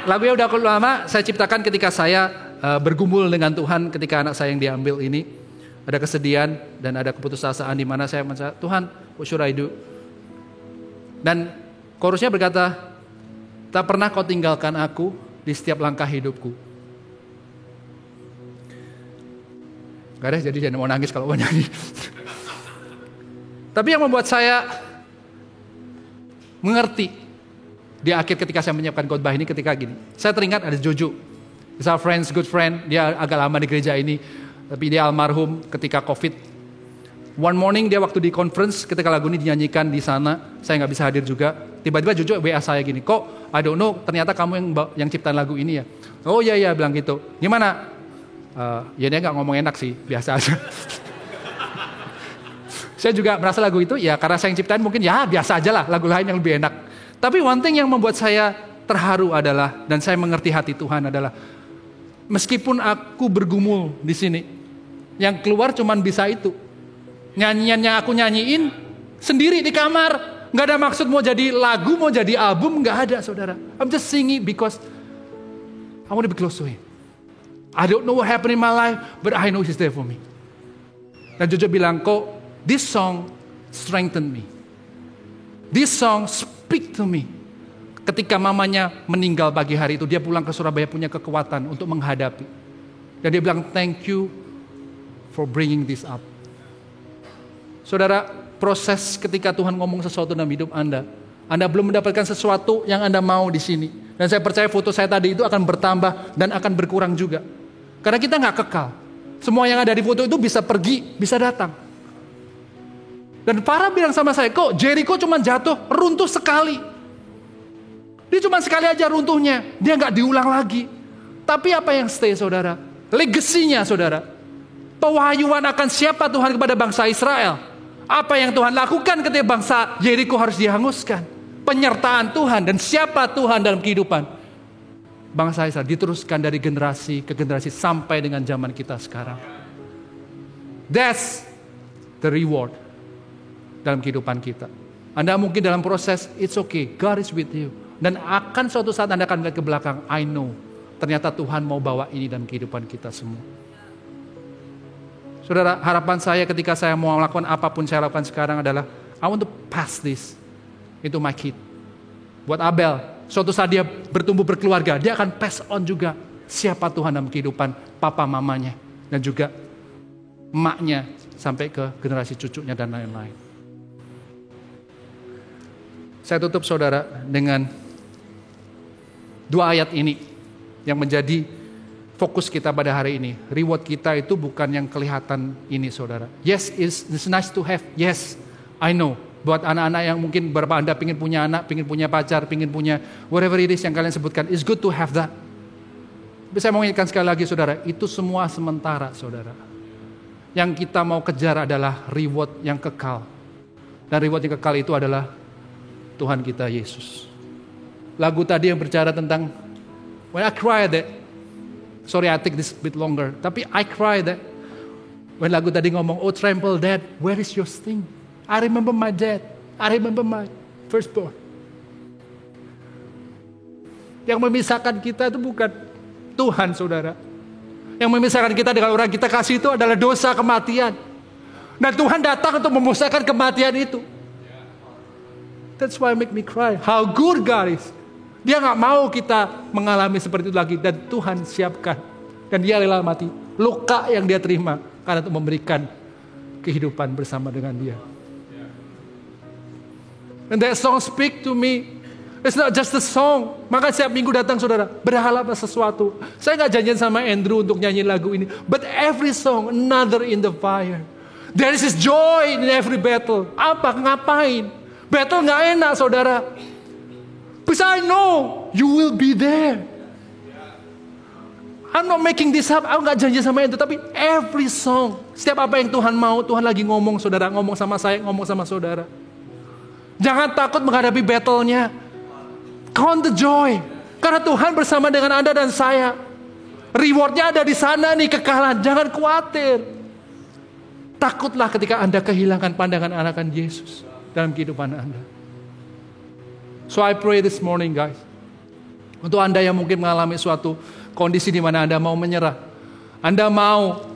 Lagunya udah lama, saya ciptakan ketika saya bergumul dengan Tuhan ketika anak saya yang diambil ini. Ada kesedihan dan ada keputusasaan di mana saya merasa, Tuhan, what should I do? Dan chorusnya berkata, tak pernah kau tinggalkan aku di setiap langkah hidupku. Gak ada, jadi jangan mau nangis kalau mau nyanyi. Tapi yang membuat saya mengerti di akhir ketika saya menyiapkan khotbah ini ketika gini. Saya teringat ada Jojo. He's our friends, good friend. Dia agak lama di gereja ini. Tapi dia almarhum ketika COVID. One morning dia waktu di conference ketika lagu ini dinyanyikan di sana. Saya gak bisa hadir juga. Tiba-tiba Jojo WA saya gini. Kok I don't know ternyata kamu yang ciptaan lagu ini ya. Oh iya bilang gitu. Gimana? Ya dia gak ngomong enak sih. Biasa aja. Saya juga merasa lagu itu ya karena saya yang ciptain mungkin ya biasa aja lah. Lagu lain yang lebih enak. Tapi one thing yang membuat saya terharu adalah, dan saya mengerti hati Tuhan adalah, meskipun aku bergumul di sini, yang keluar cuman bisa itu. Nyanyian yang aku nyanyiin sendiri di kamar, nggak ada maksud mau jadi lagu, mau jadi album, nggak ada, saudara. I'm just singing because I want to be close to Him. I don't know what happened in my life, but I know He's there for me. Dan Jojo bilang, kok this song strengthen me. This song speak to me. Ketika mamanya meninggal pagi hari itu, dia pulang ke Surabaya punya kekuatan untuk menghadapi. Dan dia bilang, thank you for bringing this up. Saudara, proses ketika Tuhan ngomong sesuatu dalam hidup Anda belum mendapatkan sesuatu yang Anda mau di sini. Dan saya percaya foto saya tadi itu akan bertambah dan akan berkurang juga. Karena kita nggak kekal. Semua yang ada di foto itu bisa pergi, bisa datang. Dan Farah bilang sama saya, kok Jericho cuma jatuh, runtuh sekali. Dia cuma sekali aja runtuhnya, dia nggak diulang lagi. Tapi apa yang stay, saudara? Legasinya, saudara. Pewahyuan akan siapa Tuhan kepada bangsa Israel. Apa yang Tuhan lakukan ketika bangsa Jericho harus dihanguskan. Penyertaan Tuhan dan siapa Tuhan dalam kehidupan bangsa Israel diteruskan dari generasi ke generasi sampai dengan zaman kita sekarang. That's the reward dalam kehidupan kita. Anda mungkin dalam proses, it's okay, God is with you. Dan akan suatu saat Anda akan melihat ke belakang, I know, ternyata Tuhan mau bawa ini dalam kehidupan kita semua. Saudara, harapan saya ketika saya mau melakukan apapun saya lakukan sekarang adalah, I want to pass this into my kid. Buat Abel, suatu saat dia bertumbuh berkeluarga, dia akan pass on juga siapa Tuhan dalam kehidupan papa mamanya. Dan juga emaknya sampai ke generasi cucunya dan lain-lain. Saya tutup, saudara, dengan dua ayat ini yang menjadi fokus kita pada hari ini. Reward kita itu bukan yang kelihatan ini, saudara. Yes, it's nice to have. Yes, I know. Buat anak-anak yang mungkin beberapa Anda pingin punya anak, pingin punya pacar, pingin punya whatever it is yang kalian sebutkan. It's good to have that. Tapi saya mau ingatkan sekali lagi, saudara, itu semua sementara, saudara. Yang kita mau kejar adalah reward yang kekal. Dan reward yang kekal itu adalah Tuhan kita Yesus. Lagu tadi yang berbicara tentang when I cry that Sorry, I take this bit longer. Tapi I cry that when lagu tadi ngomong, oh trample dad, where is your sting? I remember my dad. I remember my firstborn. Yang memisahkan kita itu bukan Tuhan, saudara. Yang memisahkan kita dengan orang kita kasih itu adalah dosa, kematian. Dan Tuhan datang untuk memusnahkan kematian itu. That's why make me cry. How good God is. Dia gak mau kita mengalami seperti itu lagi. Dan Tuhan siapkan. Dan dia rela mati. Luka yang dia terima. Karena untuk memberikan kehidupan bersama dengan dia. And that song speak to me. It's not just a song. Maka setiap minggu datang saudara. Berharap sesuatu. Saya gak janjian sama Andrew untuk nyanyi lagu ini. But every song, another in the fire. There is this joy in every battle. Apa? Ngapain? Battle gak enak saudara. Because I know you will be there. I'm not making this up. Aku gak janji sama itu. Tapi every song. Setiap apa yang Tuhan mau. Tuhan lagi ngomong saudara. Ngomong sama saya. Ngomong sama saudara. Jangan takut menghadapi battle-nya. Count the joy. Karena Tuhan bersama dengan Anda dan saya. Rewardnya ada di sana nih. Kekalahan. Jangan khawatir. Takutlah ketika Anda kehilangan pandangan akan Yesus. Dalam kehidupan Anda. So I pray this morning guys. Untuk Anda yang mungkin mengalami suatu kondisi di mana Anda mau menyerah. Anda mau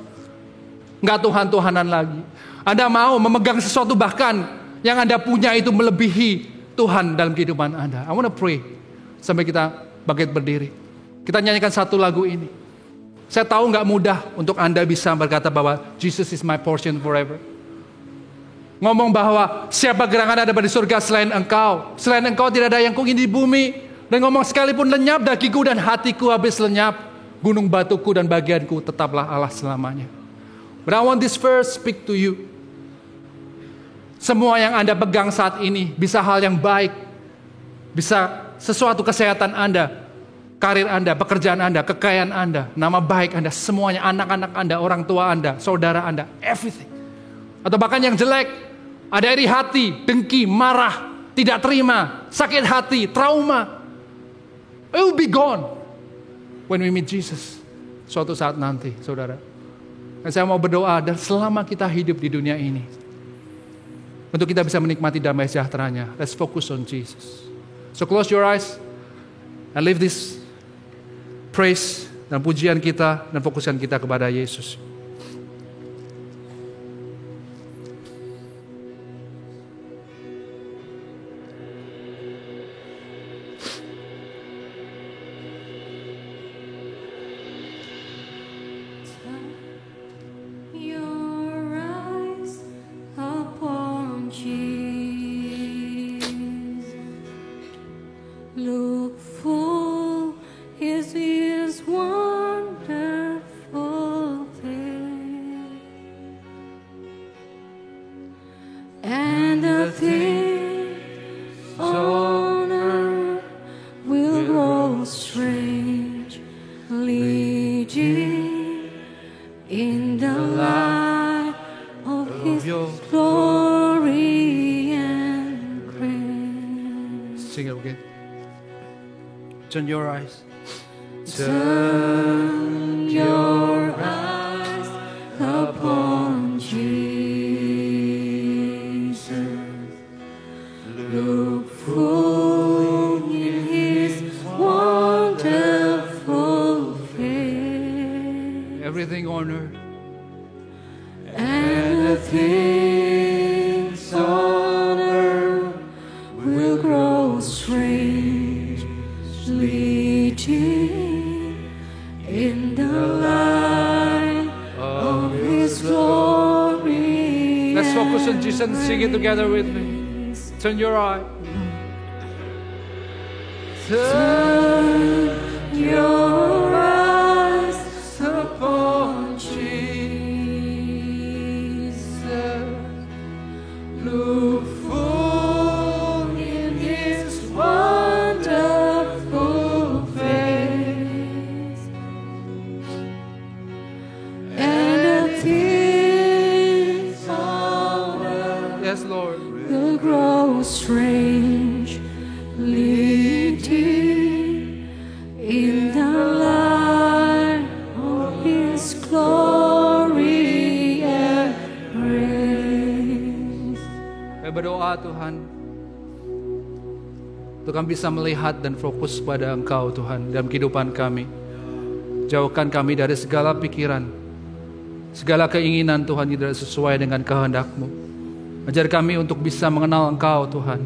nggak Tuhan-Tuhanan lagi. Anda mau memegang sesuatu bahkan yang Anda punya itu melebihi Tuhan dalam kehidupan Anda. I want to pray sampai kita bangkit berdiri. Kita nyanyikan satu lagu ini. Saya tahu nggak mudah untuk Anda bisa berkata bahwa Jesus is my portion forever. Ngomong bahwa siapa gerangan ada di surga selain engkau. Selain engkau tidak ada yang kuingin di bumi. Dan ngomong sekalipun lenyap dagingku dan hatiku habis lenyap. Gunung batuku dan bagianku tetaplah Allah selamanya. But I want this verse speak to you. Semua yang Anda pegang saat ini. Bisa hal yang baik. Bisa sesuatu kesehatan Anda. Karir Anda, pekerjaan Anda, kekayaan Anda. Nama baik Anda, semuanya. Anak-anak Anda, orang tua Anda, saudara Anda. Everything. Atau bahkan yang jelek. Ada iri hati, dengki, marah, tidak terima, sakit hati, trauma. It will be gone when we meet Jesus. Suatu saat nanti, saudara. Dan saya mau berdoa dan selama kita hidup di dunia ini. Untuk kita bisa menikmati damai sejahteranya. Let's focus on Jesus. So close your eyes. And leave this praise dan pujian kita dan fokuskan kita kepada Yesus. Turn your eyes. Turn your eyes upon Jesus. Look full in His wonderful face. Everything on earth and the things on earth will grow strange. In the light of His glory. Let's focus on Jesus and sing it together with me. Turn your eye. Turn your eyes upon Jesus. Look full in His wonderful face. And the things on earth, yes, Lord, will grow strangely deep in the light untuk kami bisa melihat dan fokus pada Engkau Tuhan dalam kehidupan kami. Jauhkan kami dari segala pikiran, segala keinginan Tuhan yang tidak sesuai dengan kehendak-Mu. Ajar kami untuk bisa mengenal Engkau Tuhan,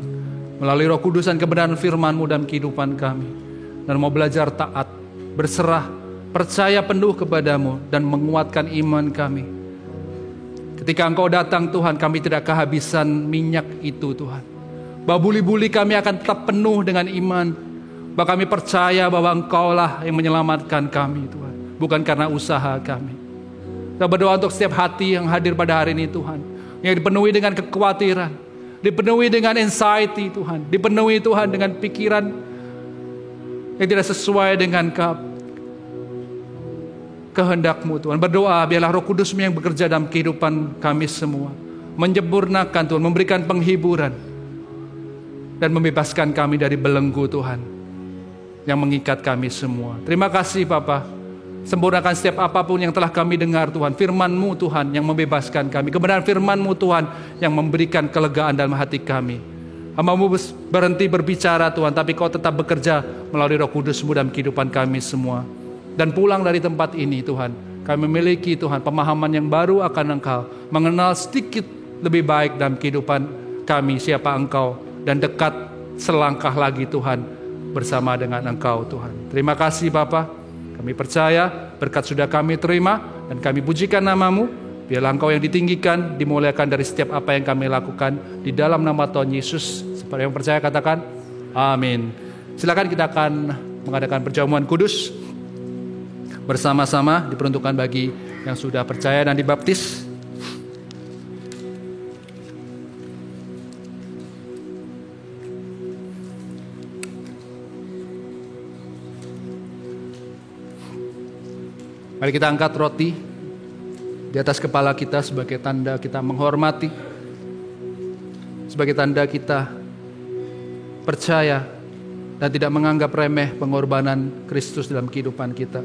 melalui Roh Kudus dan kebenaran firman-Mu dalam kehidupan kami. Dan mau belajar taat, berserah, percaya penuh kepadamu dan menguatkan iman kami. Ketika Engkau datang Tuhan, kami tidak kehabisan minyak itu Tuhan. Bahwa buli-buli kami akan tetap penuh dengan iman. Bahwa kami percaya bahwa Engkaulah yang menyelamatkan kami Tuhan, bukan karena usaha kami. Kita berdoa untuk setiap hati yang hadir pada hari ini Tuhan, yang dipenuhi dengan kekhawatiran, dipenuhi dengan anxiety Tuhan, dipenuhi Tuhan dengan pikiran yang tidak sesuai dengan kehendak-Mu Tuhan. Berdoa biarlah Roh Kudus-Mu yang bekerja dalam kehidupan kami semua, menyempurnakan Tuhan, memberikan penghiburan dan membebaskan kami dari belenggu Tuhan yang mengikat kami semua. Terima kasih Bapa. Sempurnakan setiap apapun yang telah kami dengar Tuhan. Firman-Mu Tuhan yang membebaskan kami. Kebenaran firman-Mu Tuhan yang memberikan kelegaan dalam hati kami. Hamba-Mu berhenti berbicara Tuhan, tapi Kau tetap bekerja melalui Roh Kudus-Mu dalam kehidupan kami semua. Dan pulang dari tempat ini Tuhan, kami memiliki Tuhan pemahaman yang baru akan Engkau, mengenal sedikit lebih baik dalam kehidupan kami siapa Engkau, dan dekat selangkah lagi Tuhan bersama dengan Engkau Tuhan. Terima kasih Bapa. Kami percaya berkat sudah kami terima dan kami pujikan nama-Mu. Biarlah Engkau yang ditinggikan, dimuliakan dari setiap apa yang kami lakukan di dalam nama Tuhan Yesus. Seperti yang percaya katakan amin. Silakan kita akan mengadakan perjamuan kudus bersama-sama, diperuntukkan bagi yang sudah percaya dan dibaptis. Mari kita angkat roti di atas kepala kita sebagai tanda kita menghormati, sebagai tanda kita percaya dan tidak menganggap remeh pengorbanan Kristus dalam kehidupan kita.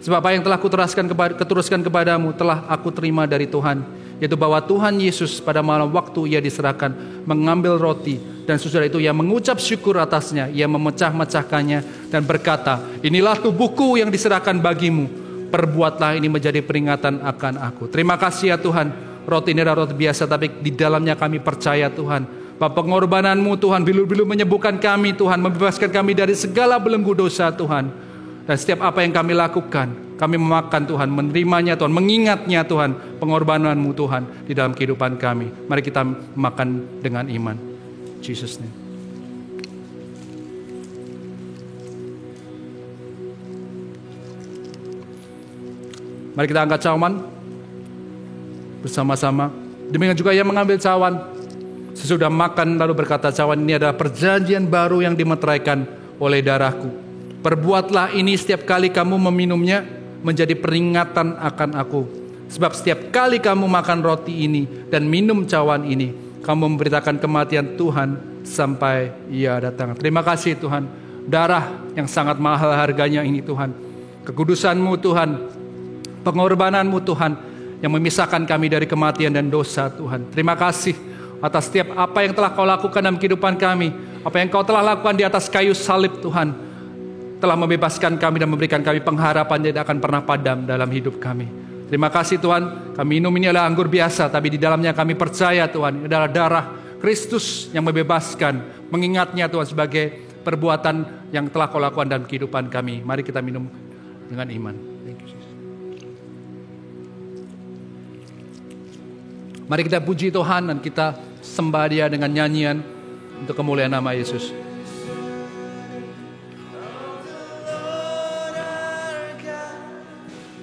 Sebab apa yang telah kuteruskan kepadamu telah aku terima dari Tuhan, yaitu bahwa Tuhan Yesus pada malam waktu Ia diserahkan mengambil roti, dan sesudah itu Ia mengucap syukur atasnya, Ia memecah-mecahkannya dan berkata, inilah tubuhku yang diserahkan bagimu. Perbuatlah ini menjadi peringatan akan aku. Terima kasih ya Tuhan. Roti ini adalah roti biasa, tapi di dalamnya kami percaya Tuhan, bahwa pengorbanan-Mu Tuhan bilu-bilu menyembuhkan kami Tuhan, membebaskan kami dari segala belenggu dosa Tuhan. Dan setiap apa yang kami lakukan, kami memakan Tuhan, menerimanya Tuhan, mengingatnya Tuhan, pengorbanan-Mu Tuhan di dalam kehidupan kami. Mari kita makan dengan iman. Jesus name. Mari kita angkat cawan bersama-sama. Demikian juga Ia mengambil cawan sesudah makan lalu berkata, cawan ini adalah perjanjian baru yang dimeteraikan oleh darahku. Perbuatlah ini setiap kali kamu meminumnya menjadi peringatan akan aku. Sebab setiap kali kamu makan roti ini dan minum cawan ini, kamu memberitakan kematian Tuhan sampai Ia datang. Terima kasih Tuhan. Darah yang sangat mahal harganya ini Tuhan. Kekudusan-Mu Tuhan, pengorbanan-Mu Tuhan yang memisahkan kami dari kematian dan dosa Tuhan. Terima kasih atas setiap apa yang telah Kau lakukan dalam kehidupan kami. Apa yang Kau telah lakukan di atas kayu salib Tuhan, telah membebaskan kami dan memberikan kami pengharapan yang tidak akan pernah padam dalam hidup kami. Terima kasih Tuhan. Kami minum ini adalah anggur biasa, tapi di dalamnya kami percaya Tuhan, ini adalah darah Kristus yang membebaskan. Mengingatnya Tuhan sebagai perbuatan yang telah Kau lakukan dalam kehidupan kami. Mari kita minum dengan iman. Mari kita puji Tuhan dan kita sembah Dia dengan nyanyian untuk kemuliaan nama Yesus.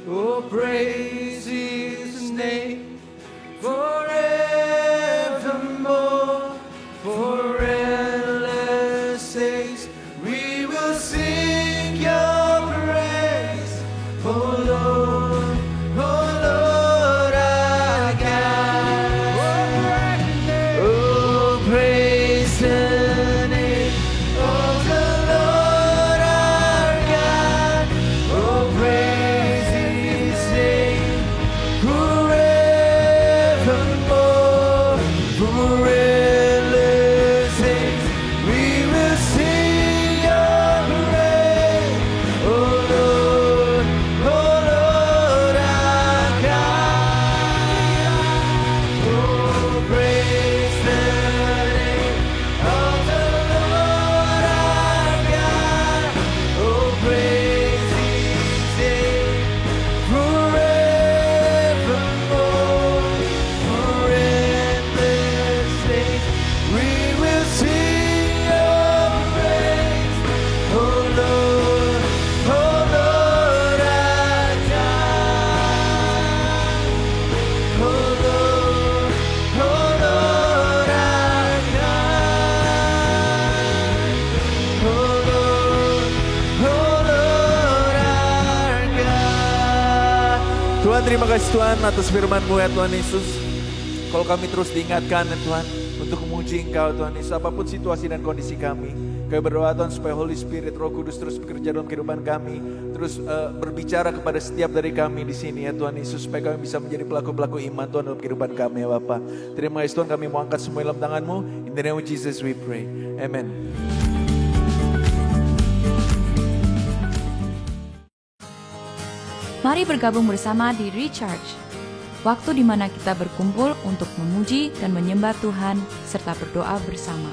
Oh, praise His name forevermore, for endless days we will sing Your praise, oh Lord, oh Lord our God. Oh, praise the name of the Lord our God. Oh, praise His name forevermore, for endless days we will sing Tuhan, terima kasih Tuhan atas firman-Mu ya Tuhan Yesus. Kalau kami terus diingatkan ya Tuhan untuk memuji Engkau Tuhan Yesus, apapun situasi dan kondisi kami, kami berdoa Tuhan supaya Holy Spirit, Roh Kudus terus bekerja dalam kehidupan kami, terus berbicara kepada setiap dari kami di sini ya Tuhan Yesus, supaya kami bisa menjadi pelaku-pelaku iman Tuhan dalam kehidupan kami ya Bapa. Terima kasih Tuhan, kami mau angkat semua dalam tangan-Mu. In the name of Jesus we pray. Amen. Mari bergabung bersama di Recharge, waktu di mana kita berkumpul untuk memuji dan menyembah Tuhan serta berdoa bersama.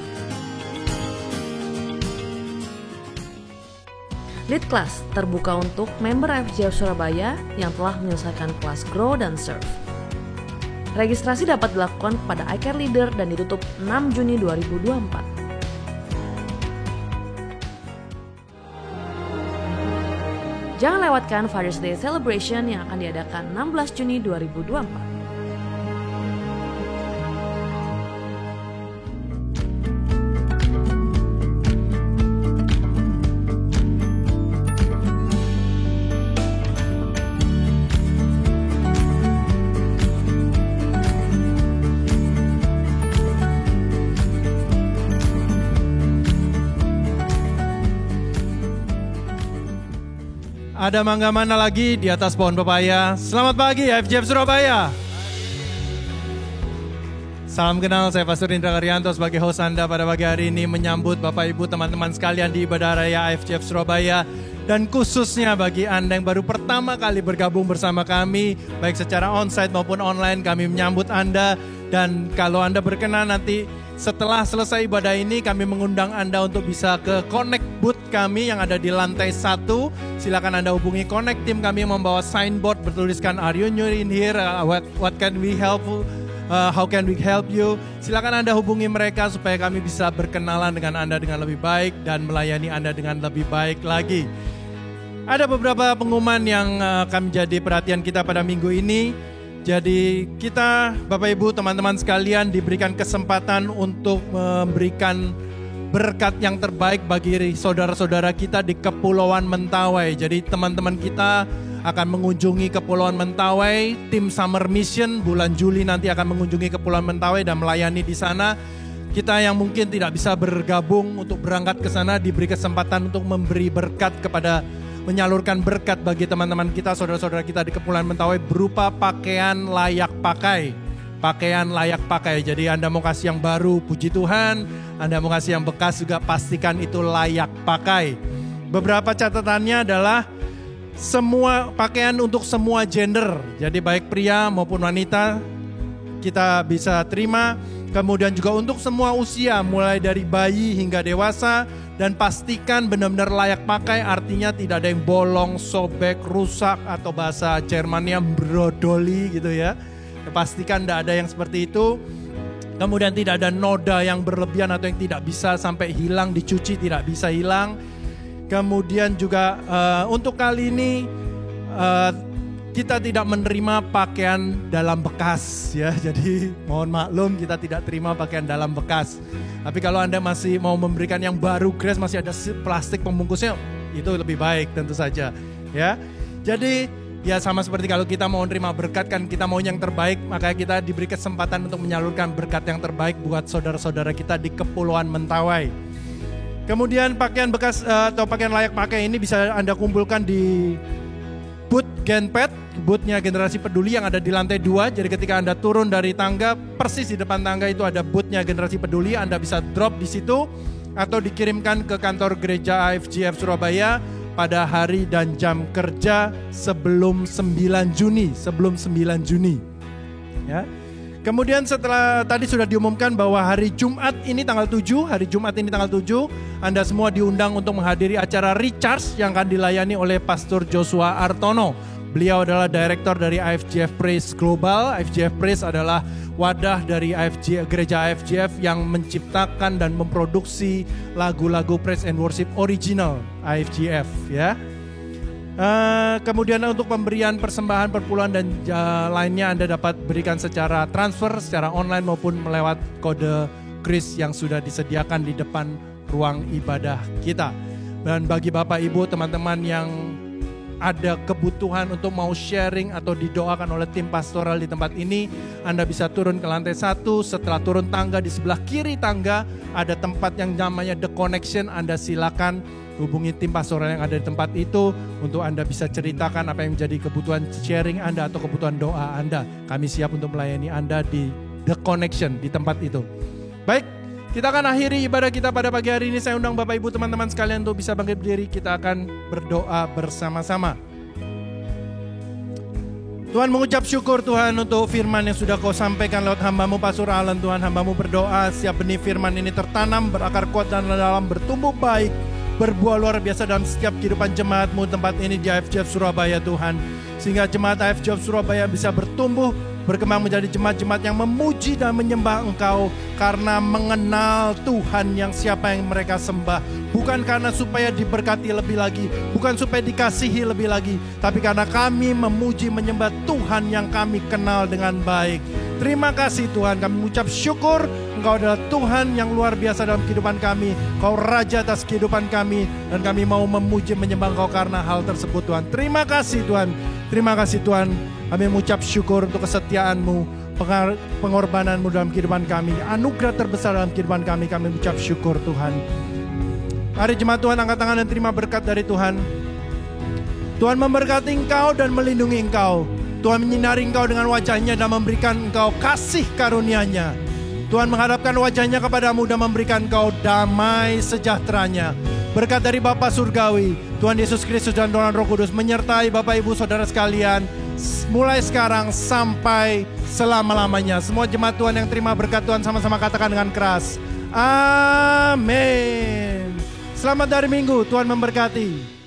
Lead Class terbuka untuk member FGF Surabaya yang telah menyelesaikan kelas Grow dan Serve. Registrasi dapat dilakukan pada iCare Leader dan ditutup 6 Juni 2024. Jangan lewatkan Father's Day Celebration yang akan diadakan 16 Juni 2024. Ada mangga mana lagi di atas pohon pepaya? Selamat pagi FGF Surabaya. Salam kenal, saya Pastor Indra Karyanto sebagai host Anda pada pagi hari ini menyambut Bapak Ibu teman-teman sekalian di ibadah raya FGF Surabaya. Dan khususnya bagi Anda yang baru pertama kali bergabung bersama kami, baik secara onsite maupun online, kami menyambut Anda. Dan kalau Anda berkenan nanti setelah selesai ibadah ini, kami mengundang Anda untuk bisa ke Connect booth kami yang ada di lantai 1. Silakan Anda hubungi Connect Team kami yang membawa signboard bertuliskan Are you new in here? What can we help? How can we help you? Silakan Anda hubungi mereka supaya kami bisa berkenalan dengan Anda dengan lebih baik dan melayani Anda dengan lebih baik lagi. Ada beberapa pengumuman yang akan menjadi perhatian kita pada minggu ini. Jadi kita Bapak Ibu teman-teman sekalian diberikan kesempatan untuk memberikan berkat yang terbaik bagi saudara-saudara kita di Kepulauan Mentawai. Jadi teman-teman kita akan mengunjungi Kepulauan Mentawai, tim Summer Mission bulan Juli nanti akan mengunjungi Kepulauan Mentawai dan melayani di sana. Kita yang mungkin tidak bisa bergabung untuk berangkat ke sana diberi kesempatan untuk memberi berkat kepada menyalurkan berkat bagi teman-teman kita, saudara-saudara kita di Kepulauan Mentawai berupa pakaian layak pakai. Pakaian layak pakai, jadi Anda mau kasih yang baru, puji Tuhan. Anda mau kasih yang bekas juga pastikan itu layak pakai. Beberapa catatannya adalah semua pakaian untuk semua gender. Jadi baik pria maupun wanita kita bisa terima. Kemudian juga untuk semua usia mulai dari bayi hingga dewasa. Dan pastikan benar-benar layak pakai, artinya tidak ada yang bolong, sobek, rusak atau bahasa Jermannya brodoli gitu ya. Pastikan tidak ada yang seperti itu. Kemudian tidak ada noda yang berlebihan atau yang tidak bisa sampai hilang, dicuci tidak bisa hilang. Kemudian juga untuk kali ini kita tidak menerima pakaian dalam bekas ya. Jadi mohon maklum kita tidak terima pakaian dalam bekas. Tapi kalau Anda masih mau memberikan yang baru, grace masih ada plastik pembungkusnya, itu lebih baik tentu saja ya. Jadi ya sama seperti kalau kita mau menerima berkat kan kita mau yang terbaik, maka kita diberi kesempatan untuk menyalurkan berkat yang terbaik buat saudara-saudara kita di Kepulauan Mentawai. Kemudian pakaian bekas atau pakaian layak pakai ini bisa Anda kumpulkan di booth Genpet, boothnya Generasi Peduli yang ada di lantai 2. Jadi ketika Anda turun dari tangga, persis di depan tangga itu ada boothnya Generasi Peduli. Anda bisa drop di situ atau dikirimkan ke kantor gereja AFGF Surabaya pada hari dan jam kerja sebelum 9 Juni. Ya. Kemudian setelah tadi sudah diumumkan bahwa hari Jumat ini tanggal 7, Anda semua diundang untuk menghadiri acara Recharge yang akan dilayani oleh Pastor Joshua Artono. Beliau adalah direktur dari AFGF Praise Global. AFGF Praise adalah wadah dari gereja AFGF yang menciptakan dan memproduksi lagu-lagu praise and worship original AFGF ya. Kemudian untuk pemberian persembahan perpuluhan dan lainnya Anda dapat berikan secara transfer, secara online maupun melewat kode kris yang sudah disediakan di depan ruang ibadah kita. Dan bagi Bapak Ibu teman-teman yang ada kebutuhan untuk mau sharing atau didoakan oleh tim pastoral di tempat ini, Anda bisa turun ke lantai 1, setelah turun tangga di sebelah kiri tangga ada tempat yang namanya The Connection. Anda silakan hubungi tim pastoral yang ada di tempat itu untuk Anda bisa ceritakan apa yang menjadi kebutuhan sharing Anda atau kebutuhan doa Anda. Kami siap untuk melayani Anda di The Connection di tempat itu. Baik, kita akan akhiri ibadah kita pada pagi hari ini. Saya undang Bapak Ibu teman-teman sekalian untuk bisa bangkit berdiri. Kita akan berdoa bersama-sama. Tuhan, mengucap syukur Tuhan untuk firman yang sudah Kau sampaikan lewat hamba-Mu Pastor Alan. Tuhan, hamba-Mu berdoa setiap benih firman ini tertanam, berakar kuat dan dalam, bertumbuh baik, berbuah luar biasa dalam setiap kehidupan jemaat-Mu tempat ini di IFJF Surabaya Tuhan. Sehingga jemaat IFJF Surabaya bisa bertumbuh, berkembang menjadi jemaat-jemaat yang memuji dan menyembah Engkau karena mengenal Tuhan yang siapa yang mereka sembah. Bukan karena supaya diberkati lebih lagi, bukan supaya dikasihi lebih lagi, tapi karena kami memuji menyembah Tuhan yang kami kenal dengan baik. Terima kasih Tuhan, kami mengucap syukur Engkau adalah Tuhan yang luar biasa dalam kehidupan kami. Kau Raja atas kehidupan kami dan kami mau memuji menyembah Engkau karena hal tersebut Tuhan. Terima kasih Tuhan, terima kasih Tuhan. Kami mengucap syukur untuk kesetiaan-Mu, pengorbanan-Mu dalam kehidupan kami, anugerah terbesar dalam kehidupan kami. Kami mengucap syukur Tuhan. Mari jemaat Tuhan angkat tangan dan terima berkat dari Tuhan. Tuhan memberkati engkau dan melindungi engkau. Tuhan menyinari engkau dengan wajahnya dan memberikan engkau kasih karunia-Nya. Tuhan menghadapkan wajahnya kepadamu dan memberikan engkau damai sejahteranya. Berkat dari Bapa Surgawi, Tuhan Yesus Kristus dan Tuhan Roh Kudus menyertai Bapak Ibu Saudara sekalian, mulai sekarang sampai selama-lamanya. Semua jemaat Tuhan yang terima berkat Tuhan sama-sama katakan dengan keras, amin. Selamat hari Minggu, Tuhan memberkati.